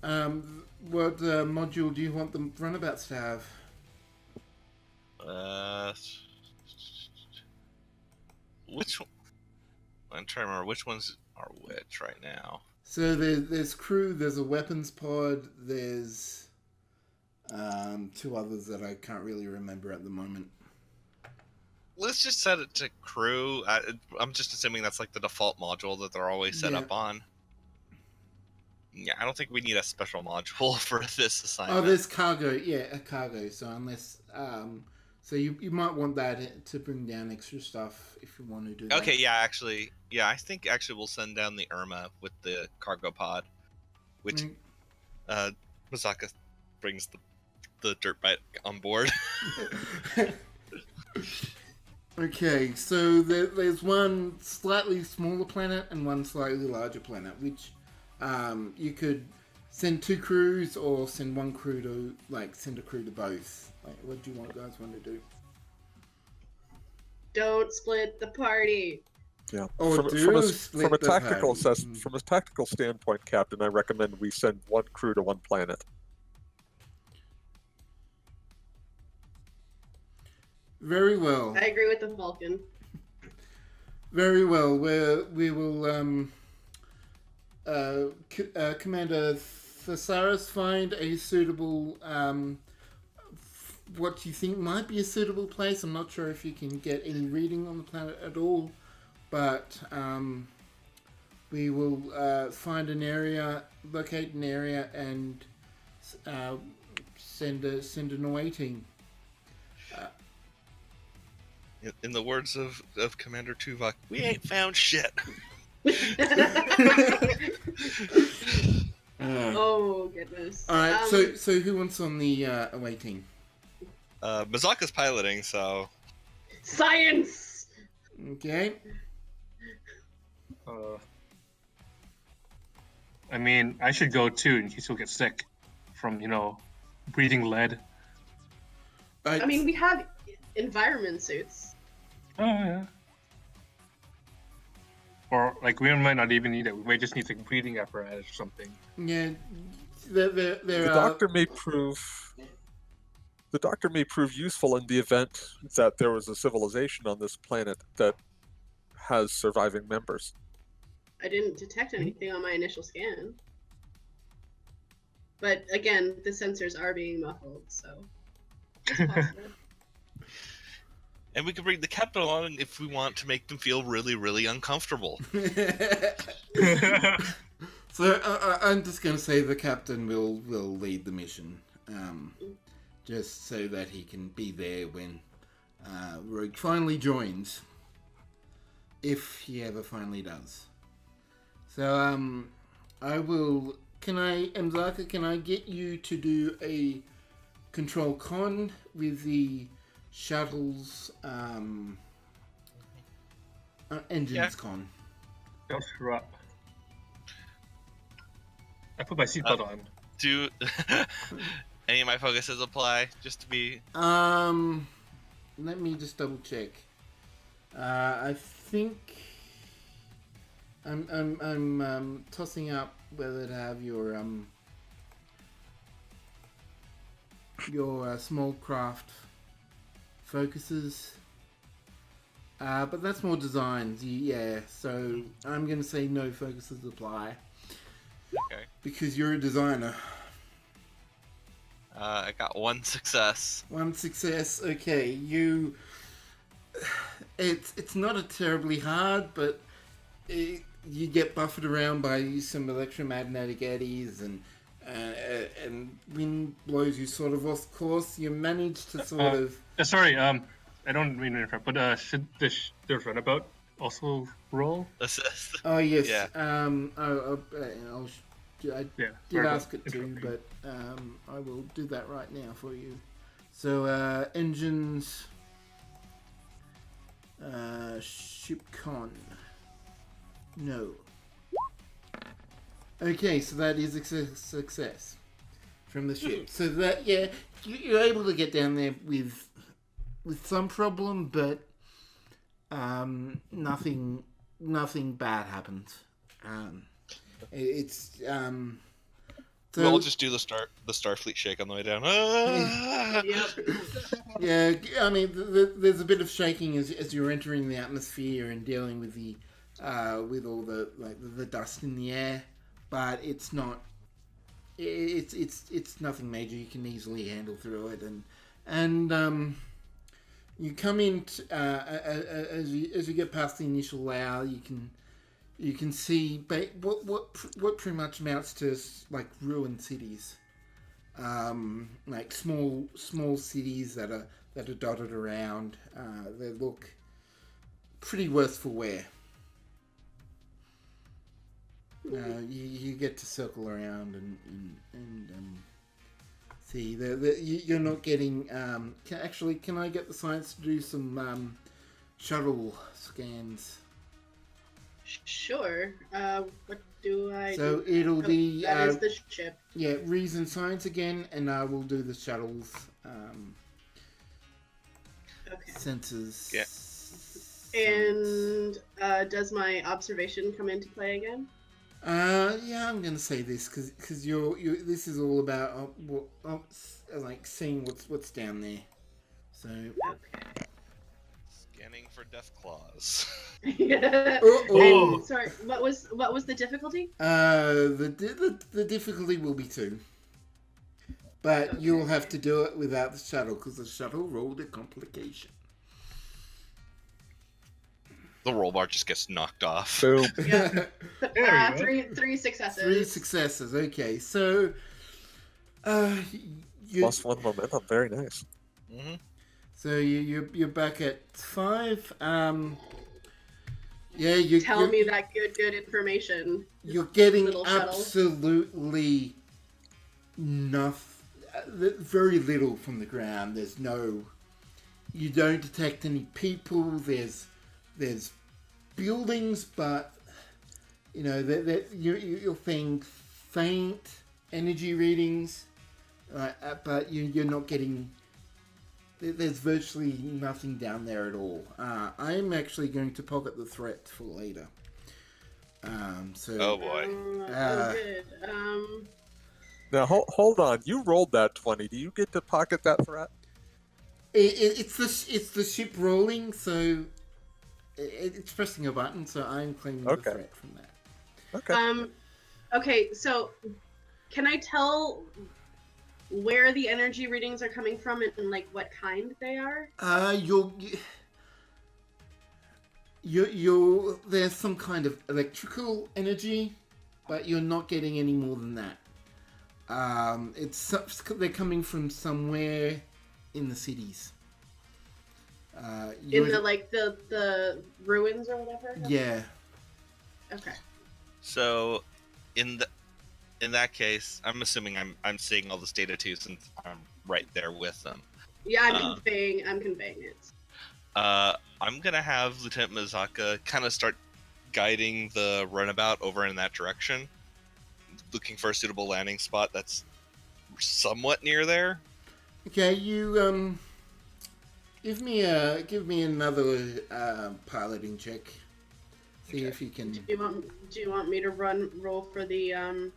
module do you want the runabouts to have? Which one? I'm trying to remember which ones are which right now. So there's crew. There's a weapons pod. There's 2 others that I can't really remember at the moment. Let's just set it to crew. I'm just assuming that's like the default module that they're always set Yeah. up on. Yeah, I don't think we need a special module for this Oh, assignment. there's cargo. Yeah, a cargo. So unless so you might want that to bring down extra stuff if you want to do that. Okay, yeah, I think we'll send down the Irma with the cargo pod, which Masaka brings the dirt bike on board. Okay, so there's one slightly smaller planet and one slightly larger planet, which you could send two crews or send one crew to, send a crew to both. Like, what do you guys want to do? Don't split the party. Yeah. Or From, do from, a, split from a the tactical party. assessment, from a tactical standpoint, Captain, I recommend we send one crew to one planet. Very well. I agree with the Falcon. Very well. We will, Commander Thesaurus, find a suitable, what you think might be a suitable place. I'm not sure if you can get any reading on the planet at all, but we will find an area, locate an area, and send an away team. In the words of Commander Tuvok, we ain't found shit. Oh goodness. All right. So who wants on the away team? Mazaka's piloting, so Science. Okay. I mean, I should go too in case he'll get sick from, breathing lead. I mean, we have environment suits. Oh, yeah. Or, we might not even need it. We might just need, breathing apparatus or something. Yeah. The doctor may prove useful in the event that there was a civilization on this planet that has surviving members. I didn't detect anything on my initial scan. But again, the sensors are being muffled, so it's possible. And we can bring the captain along if we want to make them feel really, really uncomfortable. So I'm just going to say the captain will lead the mission, just so that he can be there when Rogue finally joins, if he ever finally does. So I will. Mzaka, can I get you to do a control con with the shuttle's engines con? That's right. I put my seatbelt on. Do any of my focuses apply? Just to be. Let me just double check. I think I'm tossing up whether to have your small craft focuses. But that's more designs. Yeah. So I'm gonna say no focuses apply. Okay. Because you're a designer. I got one success. One success. Okay, you. It's not a terribly hard, but you get buffered around by some electromagnetic eddies and wind blows you sort of off course. You manage to sort of. Sorry, I don't mean to interrupt, but should the runabout also roll? Assist. Oh yes. Yeah. I did ask it to, but I will do that right now for you. So engines, ship con. No. Okay, so that is a success from the ship. So that you're able to get down there with some problem, but nothing bad happens. It's so We'll just do the Starfleet shake on the way down. Ah! Yeah, I mean, there's a bit of shaking as you're entering the atmosphere and dealing with the with all the dust in the air, but it's not. It's nothing major. You can easily handle through it, and you come in as you get past the initial layer, you can see what pretty much amounts to like ruined cities, like small cities that are dotted around. They look pretty worse for wear. You get to circle around and see. You're not getting. Can I get the science to do some shuttle scans. Sure. What do I So do? it'll Oh, be that is the ship. yeah, reason science again, and we'll do the shuttles Okay. sensors. Yeah. And does my observation come into play again? Yeah, I'm gonna say this because you're this is all about like seeing what's down there. So Okay. Scanning for death claws. Yeah. Oh. And, sorry, what was the difficulty? the difficulty will be 2, but Okay. you'll have to do it without the shuttle because the shuttle rolled a complication. The roll bar just gets knocked off. Boom. Yeah. There you go. Three successes. 3 successes. Okay, so you +1 momentum. Very nice. Mm-hmm. so you're back at 5. Yeah, you Tell me that good information. you're getting little shuttle. absolutely very little from the ground. There's no, you don't detect any people. There's buildings, but you know that you're seeing faint energy readings, but you're not getting. There's virtually nothing down there at all. I'm actually going to pocket the threat for later. Oh boy. Good. Now hold on. You rolled that 20. Do you get to pocket that threat? It's the ship rolling, so it's pressing a button. So I'm claiming the Okay. threat from that. Okay. Okay, so can I tell where the energy readings are coming from and like what kind they are? You're there's some kind of electrical energy, but you're not getting any more than that. They're coming from somewhere in the cities. In the ruins or whatever? Yeah. Okay. So, in that case, I'm assuming I'm seeing all this data too, since I'm right there with them. Yeah, I'm conveying it. I'm gonna have Lieutenant Mizaka kind of start guiding the runabout over in that direction, looking for a suitable landing spot that's somewhat near there. Okay, you give me another piloting check. See if you can. Do you want me to roll for the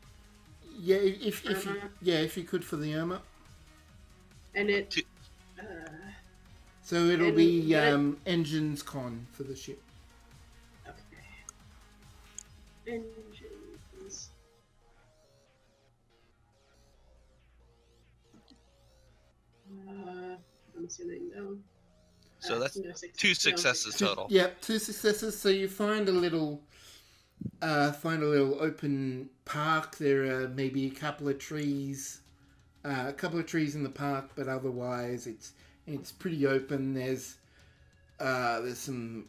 Yeah, if you, Irma? if you could for the Irma. and it Two- So it'll And be what- engines con for the ship. okay. Engines. I'm assuming no. So that's no 2 successes total. Yep, 2 successes. So you find a little open park. There are maybe a couple of trees in the park, but otherwise it's pretty open. There's some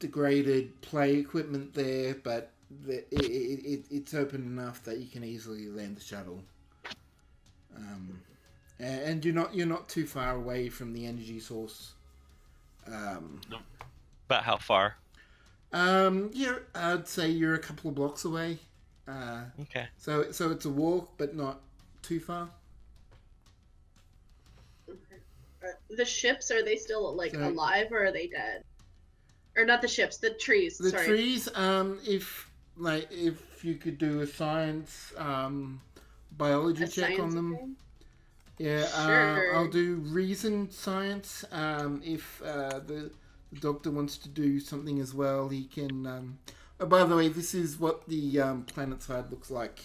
degraded play equipment there, but it's open enough that you can easily land the shuttle. And you're not too far away from the energy source. About how far? I'd say you're a couple of blocks away. Okay. So it's a walk, but not too far. The ships, are they still like So- alive or are they dead? Or not the ships, the trees. The sorry. trees. If you could do a science biology A check on science them. thing? Yeah, Sure. I'll do reason science. If the doctor wants to do something as well, he can. Oh, by the way, this is what the planet side looks like.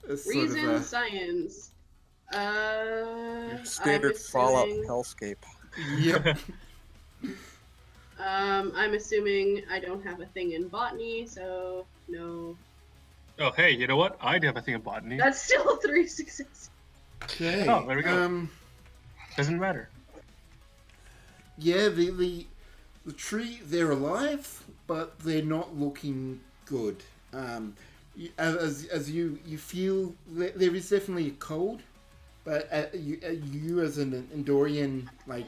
It's sort of Reason science. Your standard I'm Fallout assuming, hellscape. Yep. I'm assuming I don't have a thing in botany, so no. Oh, hey, you know what? I do have a thing in botany. That's still 3 successes. Okay. Oh, there we go. Doesn't matter. Yeah, the tree, they're alive, but they're not looking good. As you feel, there is definitely a cold, but you as an Endorian, like,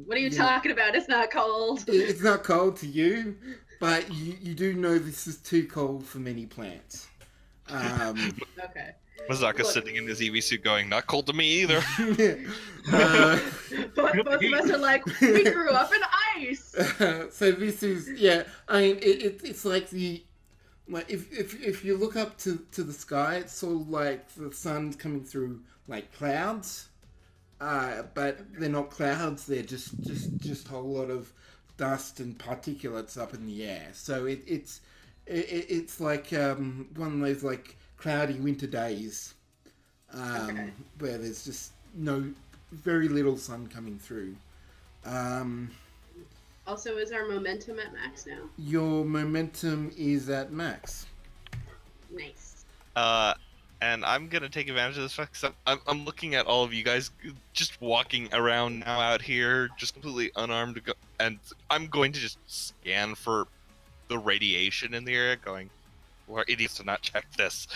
What are you talking about? It's not cold. It's not cold to you, but you do know this is too cold for many plants. Okay. Mazaka's sitting in his EV suit going, not cold to me either. Both of us are like, we grew up in ice. So this is, yeah, I mean, it's like if you look up to the sky, it's sort of like the sun's coming through like clouds, but they're not clouds, they're just a whole lot of dust and particulates up in the air. So it's like one of those like cloudy winter days, where there's just very little sun coming through. Also, is our momentum at max now? Your momentum is at max. Nice. And I'm gonna take advantage of this fact because I'm looking at all of you guys just walking around now out here, just completely unarmed, and I'm going to just scan for the radiation in the area, going, "We're idiots to not check this."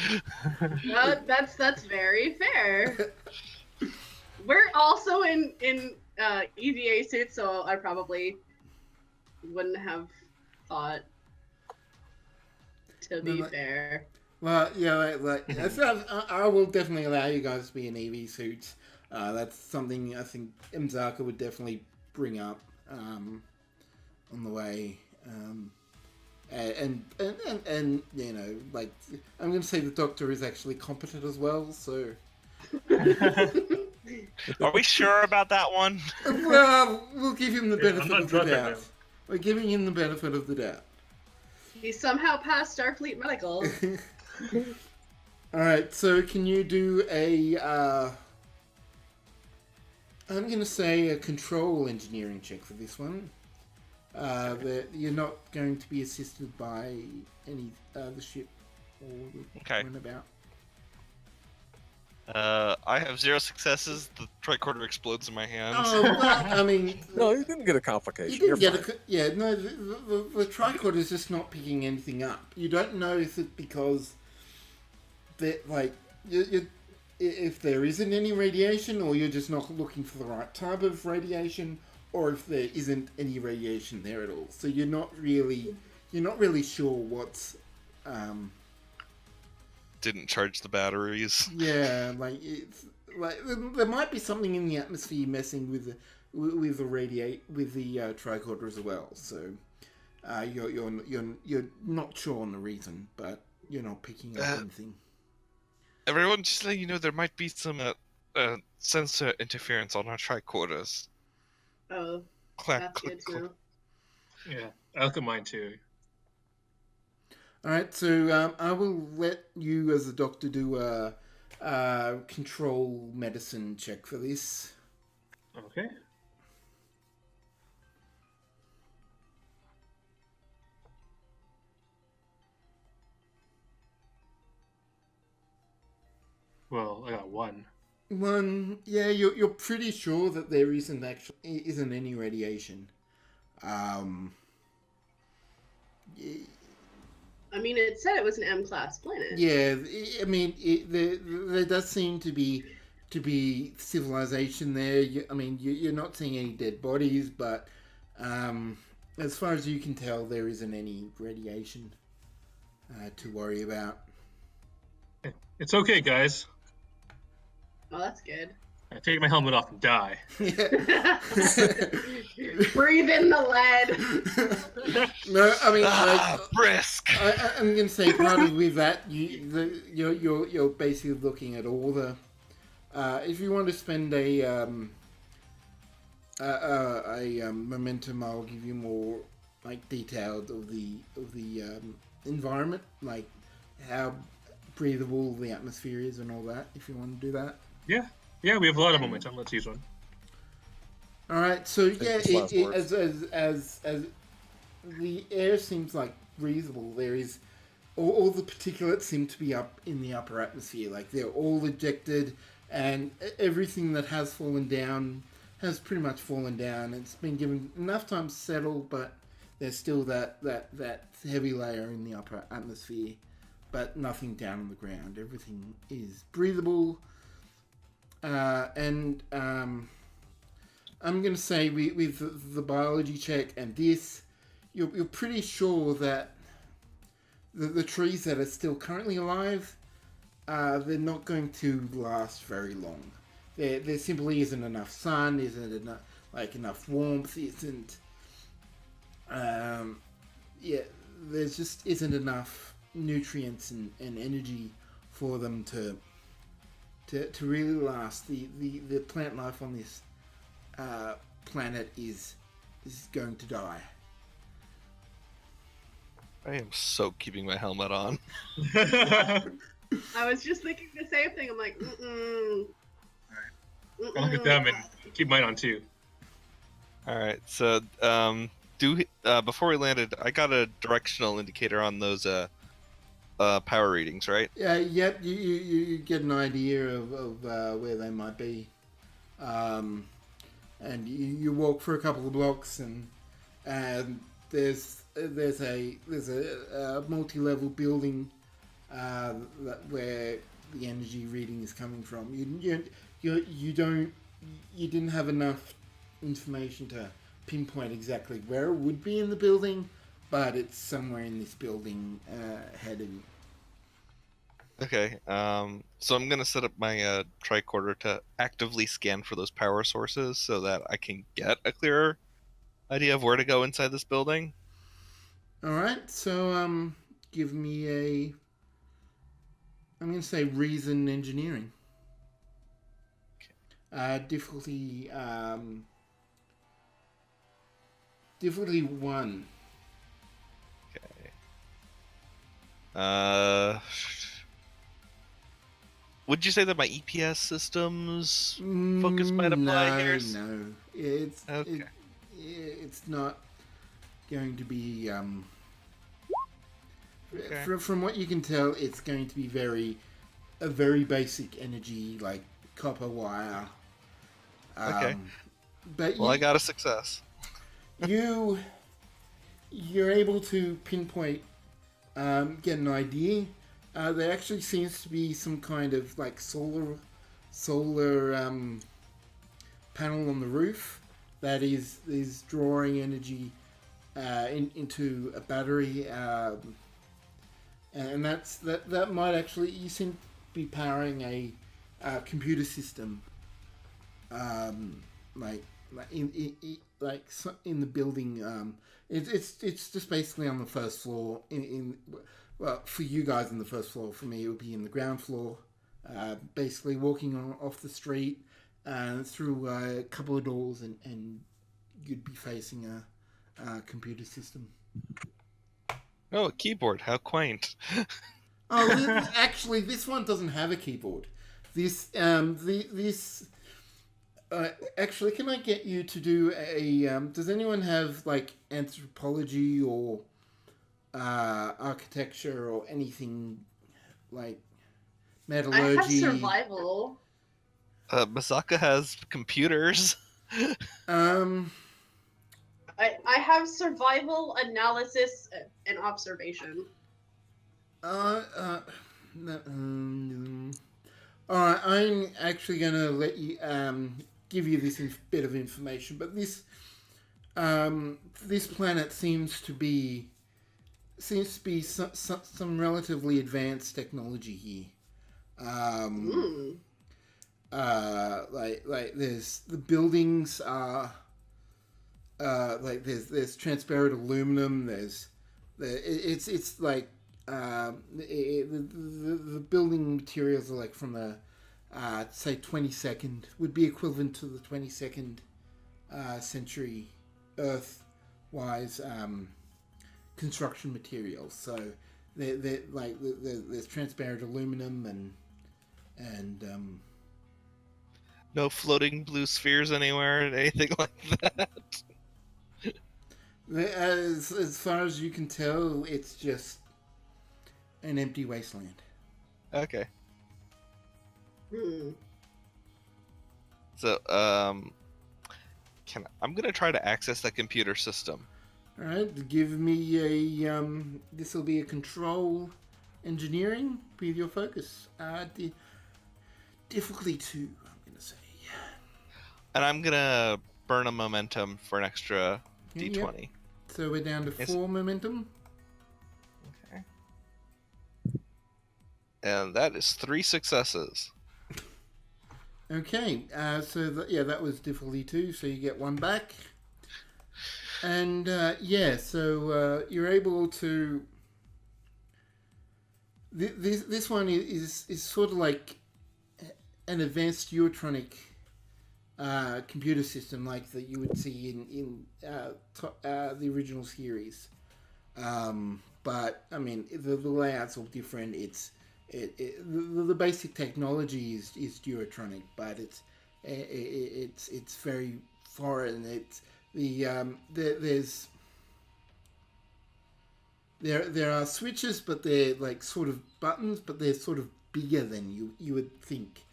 Well, that's very fair. We're also in EVA suits, so I probably wouldn't have thought. To be fair. Well, yeah, I will definitely allow you guys to be in EV suits. That's something I think Mzaka would definitely bring up on the way. And you know, like, I'm going to say the doctor is actually competent as well, so... Are we sure about that one? Well, we'll give him the benefit I'm of the not doubt. drunk We're giving him the benefit of the doubt. He somehow passed Starfleet Medical. Alright, so can you do a... I'm going to say a control engineering check for this one. You're not going to be assisted by any the ship or the runabout. I have 0 successes. The tricorder explodes in my hands. Oh, well, I mean... No, you didn't get a complication. You didn't You're get fine. the tricorder is just not picking anything up. You don't know if it's because that, like, if there isn't any radiation, or you're just not looking for the right type of radiation, or if there isn't any radiation there at all. So you're not really sure what's Didn't charge the batteries. yeah, like it's like there might be something in the atmosphere messing with the tricorder as well. So you're not sure on the reason, but you're not picking up anything. Everyone, just letting you know, there might be some sensor interference on our tricorders. Oh, Clack, that's click, good to click. know. Yeah, I look at mine too. Alright, so I will let you as a doctor do a control medicine check for this. Okay. Well, I got 1. One, yeah, you're pretty sure that there isn't any radiation. I mean, it said it was an M-class planet. Yeah, I mean, there does seem to be civilization there. I mean, you're not seeing any dead bodies, but as far as you can tell, there isn't any radiation to worry about. It's okay, guys. Oh, that's good. I take my helmet off and die. Breathe in the lead. No, I mean, like, Brisk. I'm going to say partly with that, you're basically looking at all the. If you want to spend a momentum, I'll give you more like detailed of the environment, like how breathable the atmosphere is and all that. If you want to do that. Yeah, we have a lot of momentum. Let's use one. All right, so yeah, Famous last words. as the air seems like breathable, there is all the particulates seem to be up in the upper atmosphere, like they're all ejected, and everything that has fallen down has pretty much fallen down. It's been given enough time to settle, but there's still that heavy layer in the upper atmosphere, but nothing down on the ground. Everything is breathable. And I'm gonna say with the biology check and this, you're pretty sure that the trees that are still currently alive, they're not going to last very long. There simply isn't enough sun, isn't enough warmth, isn't there's just isn't enough nutrients and energy for them to really last. The plant life on this planet is going to die. I am so keeping my helmet on. I was just thinking the same thing. I'm like, I'll look at them and keep mine on too. All right, so before we landed, I got a directional indicator on those power readings, right? Yep. You get an idea of where they might be, and you walk for a couple of blocks, and there's a multi-level building where the energy reading is coming from. You didn't have enough information to pinpoint exactly where it would be in the building, but it's somewhere in this building ahead of you. Okay, so I'm gonna set up my tricorder to actively scan for those power sources so that I can get a clearer idea of where to go inside this building. All right, so give me I'm gonna say reason engineering. Difficulty 1. Okay. Would you say that my EPS systems focus might apply here? No, it's Okay. it's not going to be. Okay. From what you can tell, it's going to be a very basic energy, like copper wire. Okay. But Well, I got a success. you're able to pinpoint, get an idea. There actually seems to be some kind of like solar panel on the roof that is drawing energy into a battery, and that might actually, you seem to be powering a computer system, like in the building. It's just basically on the first floor. Well, for you guys on the first floor. For me, it would be in the ground floor. Basically, walking off the street through a couple of doors, and you'd be facing a computer system. Oh, a keyboard. How quaint. Oh, actually, this one doesn't have a keyboard. Actually, can I get you to do a? Does anyone have like anthropology or architecture or anything like metallurgy? I have survival. Masaka has computers. I have survival, analysis, and observation. Alright, I'm actually gonna let you give you this bit of information, but this planet seems to be some relatively advanced technology here. Like there's the buildings are like there's transparent aluminum. It's like the building materials are like from the say 22nd, would be equivalent to the 22nd century Earth wise construction materials. So there's transparent aluminum and No floating blue spheres anywhere, anything like that. As far as you can tell, it's just an empty wasteland. Okay. Hmm. So, I'm gonna try to access that computer system. All right, give me a this will be a control engineering with your focus. Difficulty 2, I'm gonna say. And I'm gonna burn a momentum for an extra Yep. d20. So we're down to Yes. 4 momentum. Okay. And that is 3 successes. Okay, so that was difficulty 2, so you get 1 back. And so you're able to. This one is sort of like an advanced Eurotronic computer system, like that you would see in the original series. But I mean, the layout's all different. The basic technology is Eurotronic, but it's very foreign. There are switches, but they're like sort of buttons, but they're sort of bigger than you would think.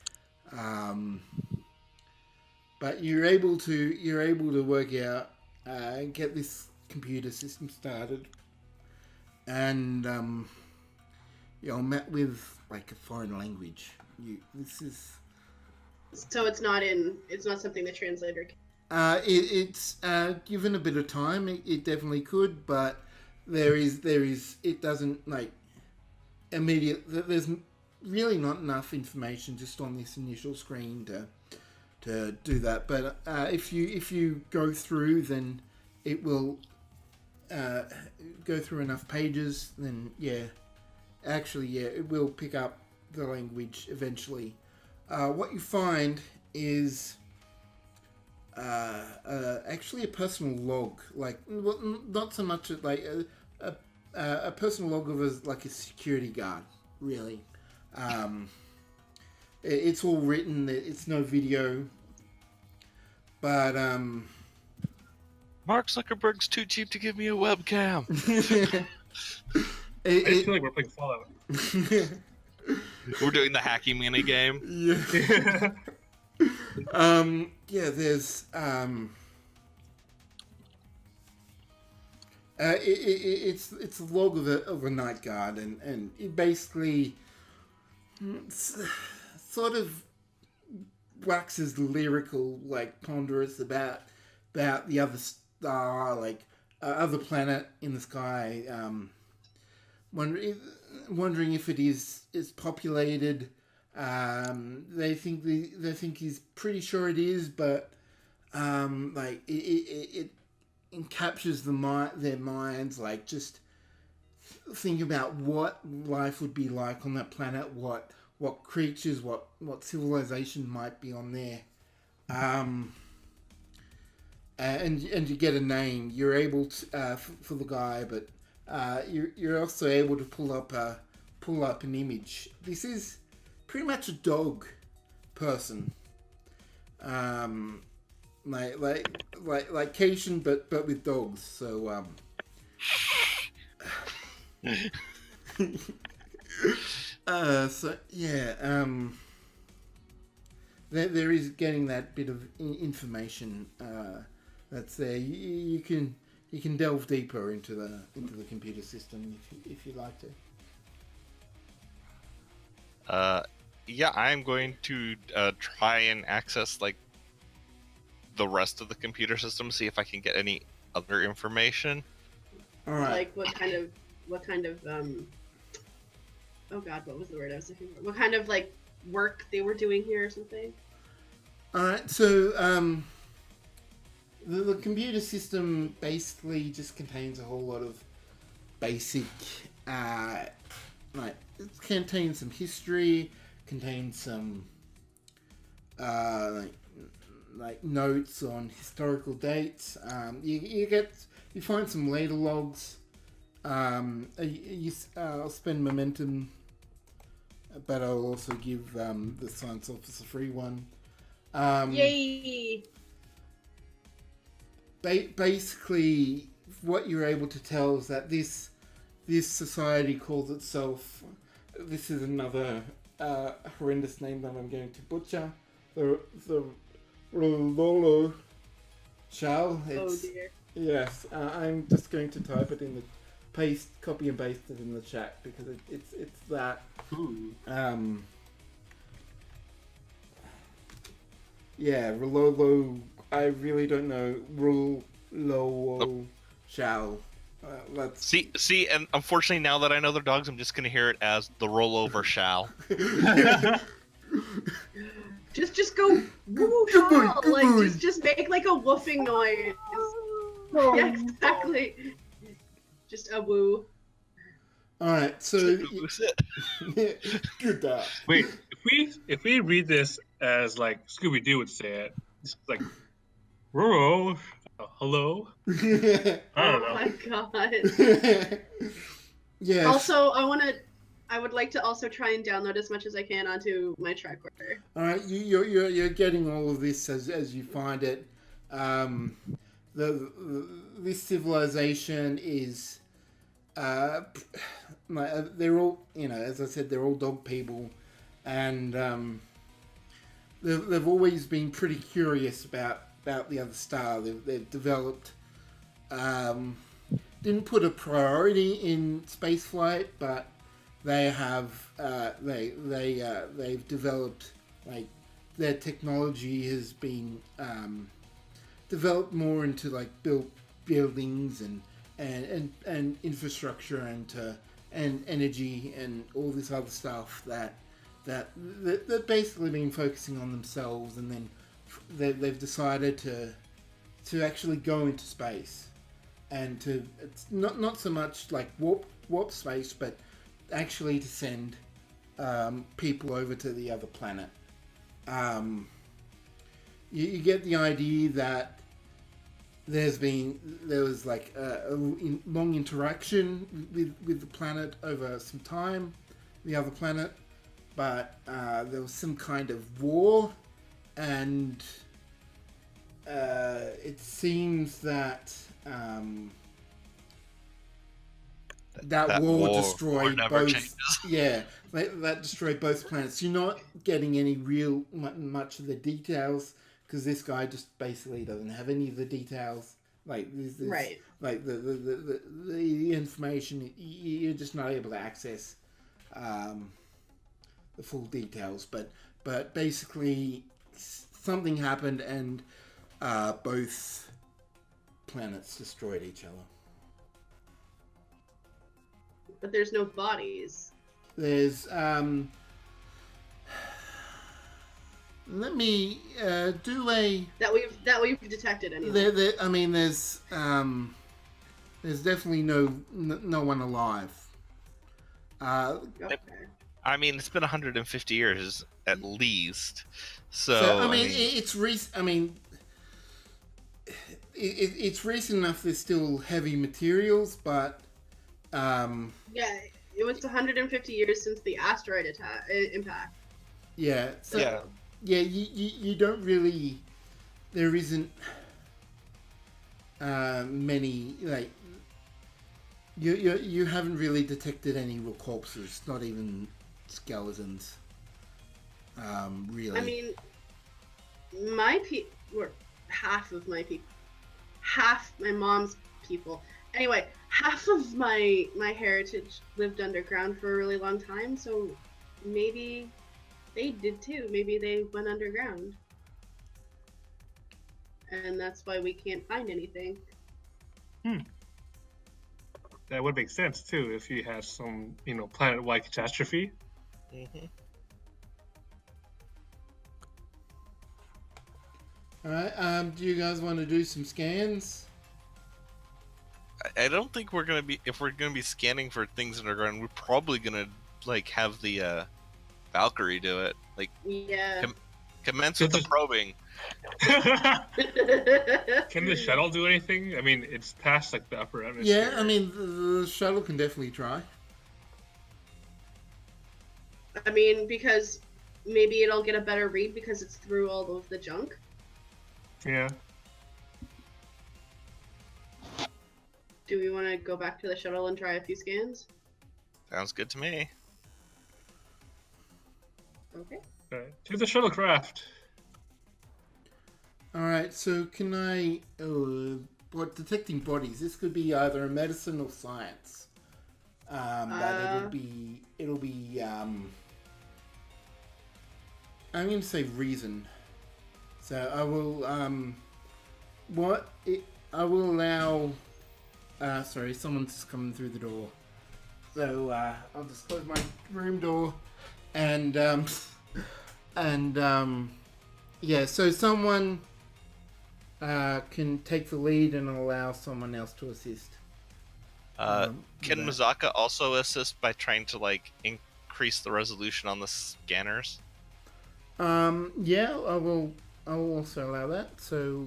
But you're able to work out and get this computer system started, and you're met with like a foreign language. So it's not something the translator can. It's given a bit of time. It definitely could, but it doesn't like immediate. There's really not enough information just on this initial screen to do that. But if you go through, then it will go through enough pages. Then it will pick up the language eventually. What you find is actually a personal log, like not so much like a personal log of like a security guard, really. It's all written. It's no video, but Mark Zuckerberg's too cheap to give me a webcam. I just feel like we're playing Fallout. We're doing the hacky mini game. There's it's a log of a night guard, and it basically sort of waxes lyrical, like ponderous about the other star, like other planet in the sky, wondering if it is populated. They think he's pretty sure it is, but like it captures their minds, like just think about what life would be like on that planet, what creatures, what civilization might be on there, and you get a name. You're able to for the guy, but you're also able to pull up an image. This is pretty much a dog person, like Cation, but with dogs. So there is getting that bit of information that's there. You can delve deeper into the computer system if you like to. I'm going to try and access like the rest of the computer system, see if I can get any other information. All right. Like what kind of oh god, what was the word I was looking for? What kind of like work they were doing here or something? All right. So the computer system basically just contains a whole lot of basic like it contains some history, contains some like notes on historical dates. You find some later logs. I'll spend momentum, but I'll also give the science officer free one. Yay! Basically, what you're able to tell is that this society calls itself. This is another horrendous name that I'm going to butcher. The Rololo Shell. Oh dear. Yes, I'm just going to type it in the copy and paste it in the chat because it's that. Ooh. Rololo I really don't know. Rule, low, shall. Let's See, and unfortunately, now that I know their dogs, I'm just gonna hear it as the rollover shall. Just go woo Good boy, shall. good Like boy. just make like a woofing noise. Yeah, exactly. Just a woo. All right. So Who's it? good dog. Wait, if we read this as like Scooby Doo would say it, it's like, "Ruh, hello." I Oh don't know. my god. Yes. Also, I would like to also try and download as much as I can onto my tricorder. All right, you're getting all of this as you find it. This civilization is, they're all, as I said, they're all dog people, and they've always been pretty curious about the other star. They've developed, didn't put a priority in space flight, but they have they've developed, like, their technology has been developed more into like buildings and infrastructure and energy and all this other stuff that they've basically been focusing on themselves, and then they've decided to actually go into space, and to, it's not so much like warp space, but actually to send people over to the other planet. You get the idea that there was like a long interaction with the planet over some time, the other planet, but there was some kind of war, and it seems that that war destroyed never both. changes. Yeah, that destroyed both planets. You're not getting any real much of the details, because this guy just basically doesn't have any of the details. Like this, Right. Like the information, you're just not able to access the full details. But basically, something happened, and both planets destroyed each other. But there's no bodies. There's let me do a That we've detected anyway. I mean, there's definitely no one alive. Okay. I mean, it's been 150 years at least. So, So I mean, it's recent. I mean, it's recent enough. There's still heavy materials, but Yeah, it was 150 years since the asteroid impact. yeah. So, yeah. yeah, you don't really. There isn't many, like, you haven't really detected any real corpses, not even skeletons. Really. I mean, half of my people, half my mom's people. Anyway, half of my heritage lived underground for a really long time, so maybe they did too. Maybe they went underground. And that's why we can't find anything. That would make sense too if you had some, planet-wide catastrophe. Mhm. All right. Do you guys want to do some scans? I don't think we're gonna be. If we're gonna be scanning for things underground, we're probably gonna like have the Valkyrie do it. Like, Yeah. commence with the Just- probing. Can the shuttle do anything? I mean, it's past like the upper atmosphere. Yeah. I mean, the shuttle can definitely try. I mean, because maybe it'll get a better read because it's through all of the junk. Yeah. Do we want to go back to the shuttle and try a few scans? Sounds good to me. Okay. To the shuttlecraft. All right. So can I? What detecting bodies? This could be either a medicine or science. But it'll be. I'm going to say reason. So I will. I will allow. Sorry, someone's coming through the door. So I'll just close my room door, and yeah. So someone can take the lead and allow someone else to assist. Can that. Mazaka also assist by trying to like increase the resolution on the scanners? Yeah, I will. I will also allow that. So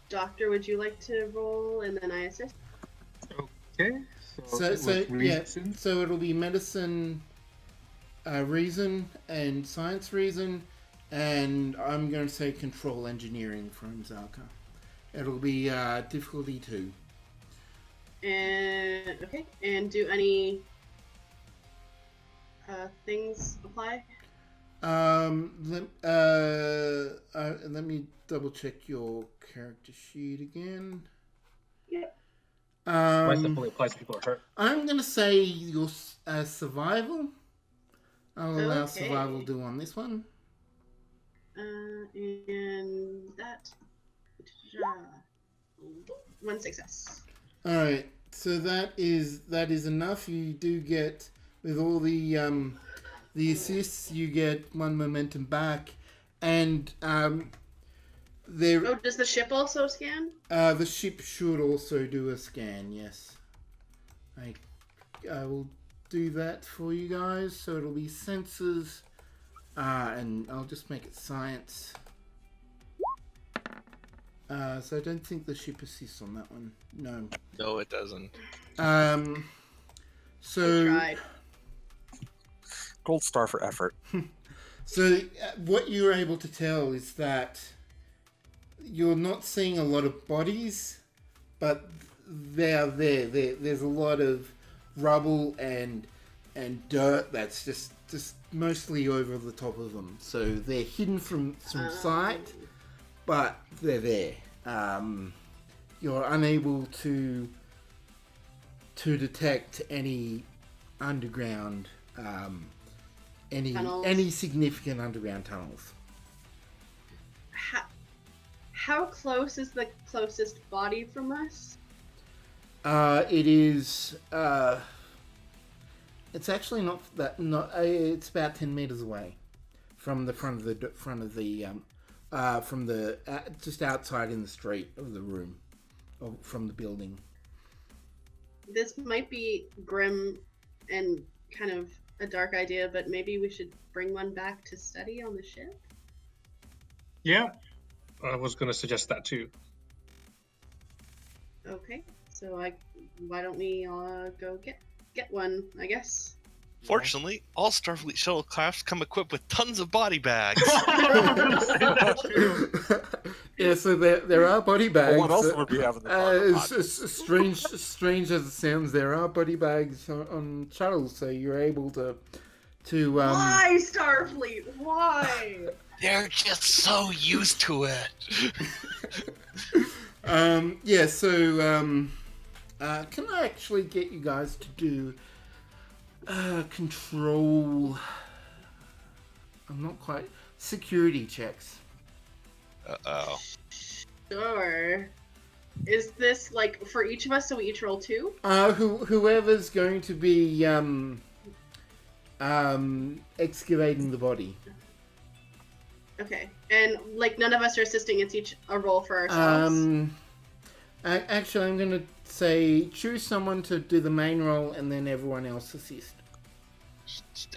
Doctor, would you like to roll and then I assist? Okay. So with yeah. reason. So it'll be medicine, reason, and science reason, and I'm going to say control engineering from Zaka. It'll be difficulty 2. And okay. And do any things apply? Let me double check your character sheet again. Yep. My stuff only applies to people who are hurt. I'm gonna say your survival. I'll allow Okay. survival do on this one. And that one success. All right, so that is enough. You do get with all the assists, you get 1 momentum back, and there. Oh, does the ship also scan? The ship should also do a scan. Yes, I will do that for you guys. So it'll be sensors, and I'll just make it science. So I don't think the ship assists on that one. No. No, it doesn't. So. I tried. Gold star for effort. So what you're able to tell is that you're not seeing a lot of bodies, but they are there. There's a lot of rubble and dirt that's just mostly over the top of them. So they're hidden from sight, but they're there. You're unable to detect any underground. Tunnels. Any significant underground tunnels. How close is the closest body from us? It is. It's actually not that. Not. It's about 10 meters away from the front of the just outside in the street of the room, or from the building. This might be grim and kind of a dark idea, but maybe we should bring one back to study on the ship? Yeah, I was going to suggest that too. Okay, so why don't we go get one, I guess? Fortunately, all Starfleet shuttlecrafts come equipped with tons of body bags. Yeah, so there are body bags. Well, what else would we have in the as strange as it sounds, there are body bags on shuttles, so you're able to Why, Starfleet? Why? They're just so used to it. Yeah, so can I actually get you guys to do control? I'm not quite security checks. Uh-oh. Sure. Is this like for each of us, so we each roll 2? Whoever's going to be excavating the body. Okay. And like none of us are assisting, it's each a roll for ourselves. Actually, I'm going to say choose someone to do the main role and then everyone else assist.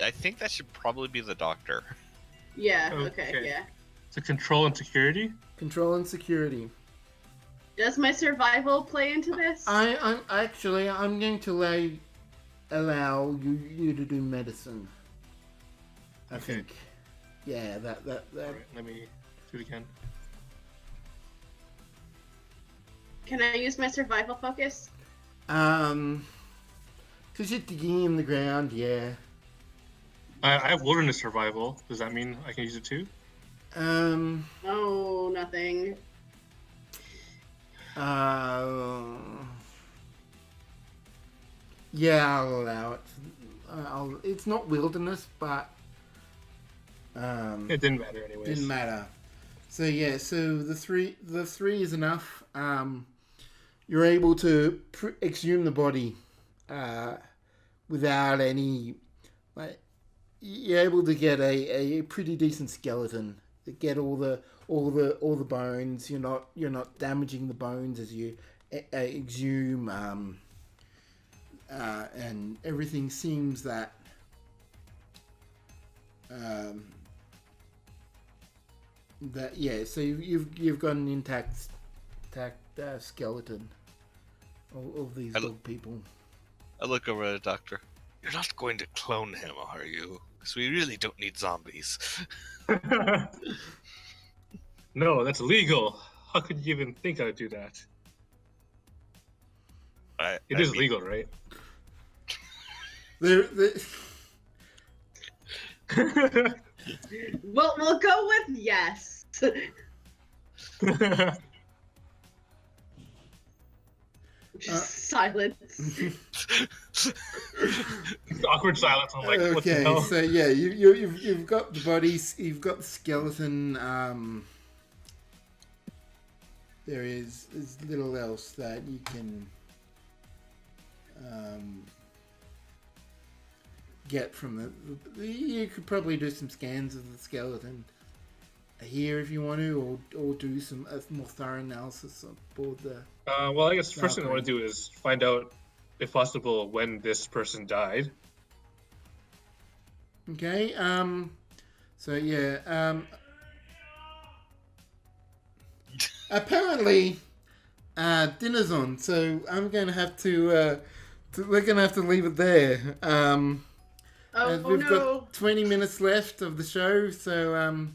I think that should probably be the doctor. Yeah, okay, yeah. So control and security? Control and security. Does my survival play into this? I'm going to allow you to do medicine. I think. Yeah, that. Alright, let me do it again. Can I use my survival focus? Because you're digging in the ground, yeah. I have wilderness survival. Does that mean I can use it too? Oh, nothing. Yeah, I'll allow it. It's not wilderness, but It didn't matter anyways. Didn't matter. So yeah, so the three is enough. You're able to exhume the body without any. Like, you're able to get a pretty decent skeleton. Get all the bones. You're not damaging the bones as you exhume. And everything seems that. So you've got an intact skeleton of these dog people. I look over at the doctor. You're not going to clone him, are you? Because we really don't need zombies. No, that's illegal. How could you even think I would do that? It is legal, right? There. We'll go with yes. Silence. Awkward silence. I'm like, what the Okay, hell? so yeah, you've got the bodies, you've got the skeleton. There's little else that you can get from the. You could probably do some scans of the skeleton here if you want to, or do some more thorough analysis aboard the. Well, I guess the first thing I want to do is find out, if possible, when this person died. Okay. So yeah. Apparently, dinner's on, so I'm gonna have to. We're gonna have to leave it there. We've got 20 minutes left of the show, so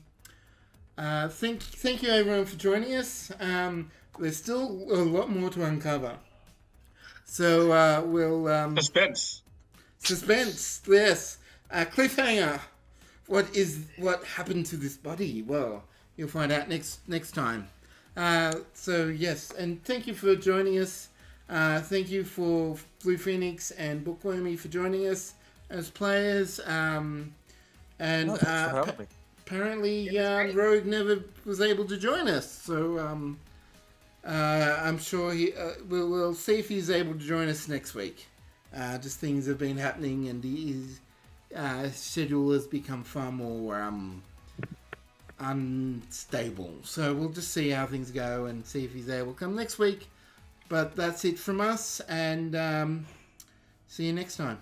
thank you everyone for joining us. There's still a lot more to uncover, so we'll suspense. Yes, cliffhanger. What happened to this body? Well, you'll find out next time. So yes, and thank you for joining us. Thank you for Blue Phoenix and Bookwormy for joining us as players. And Thanks for having me. apparently Rogue never was able to join us, so I'm sure we'll see if he's able to join us next week. Just things have been happening, and his schedule has become far more unstable. So we'll just see how things go and see if he's able to come next week. But that's it from us, and see you next time.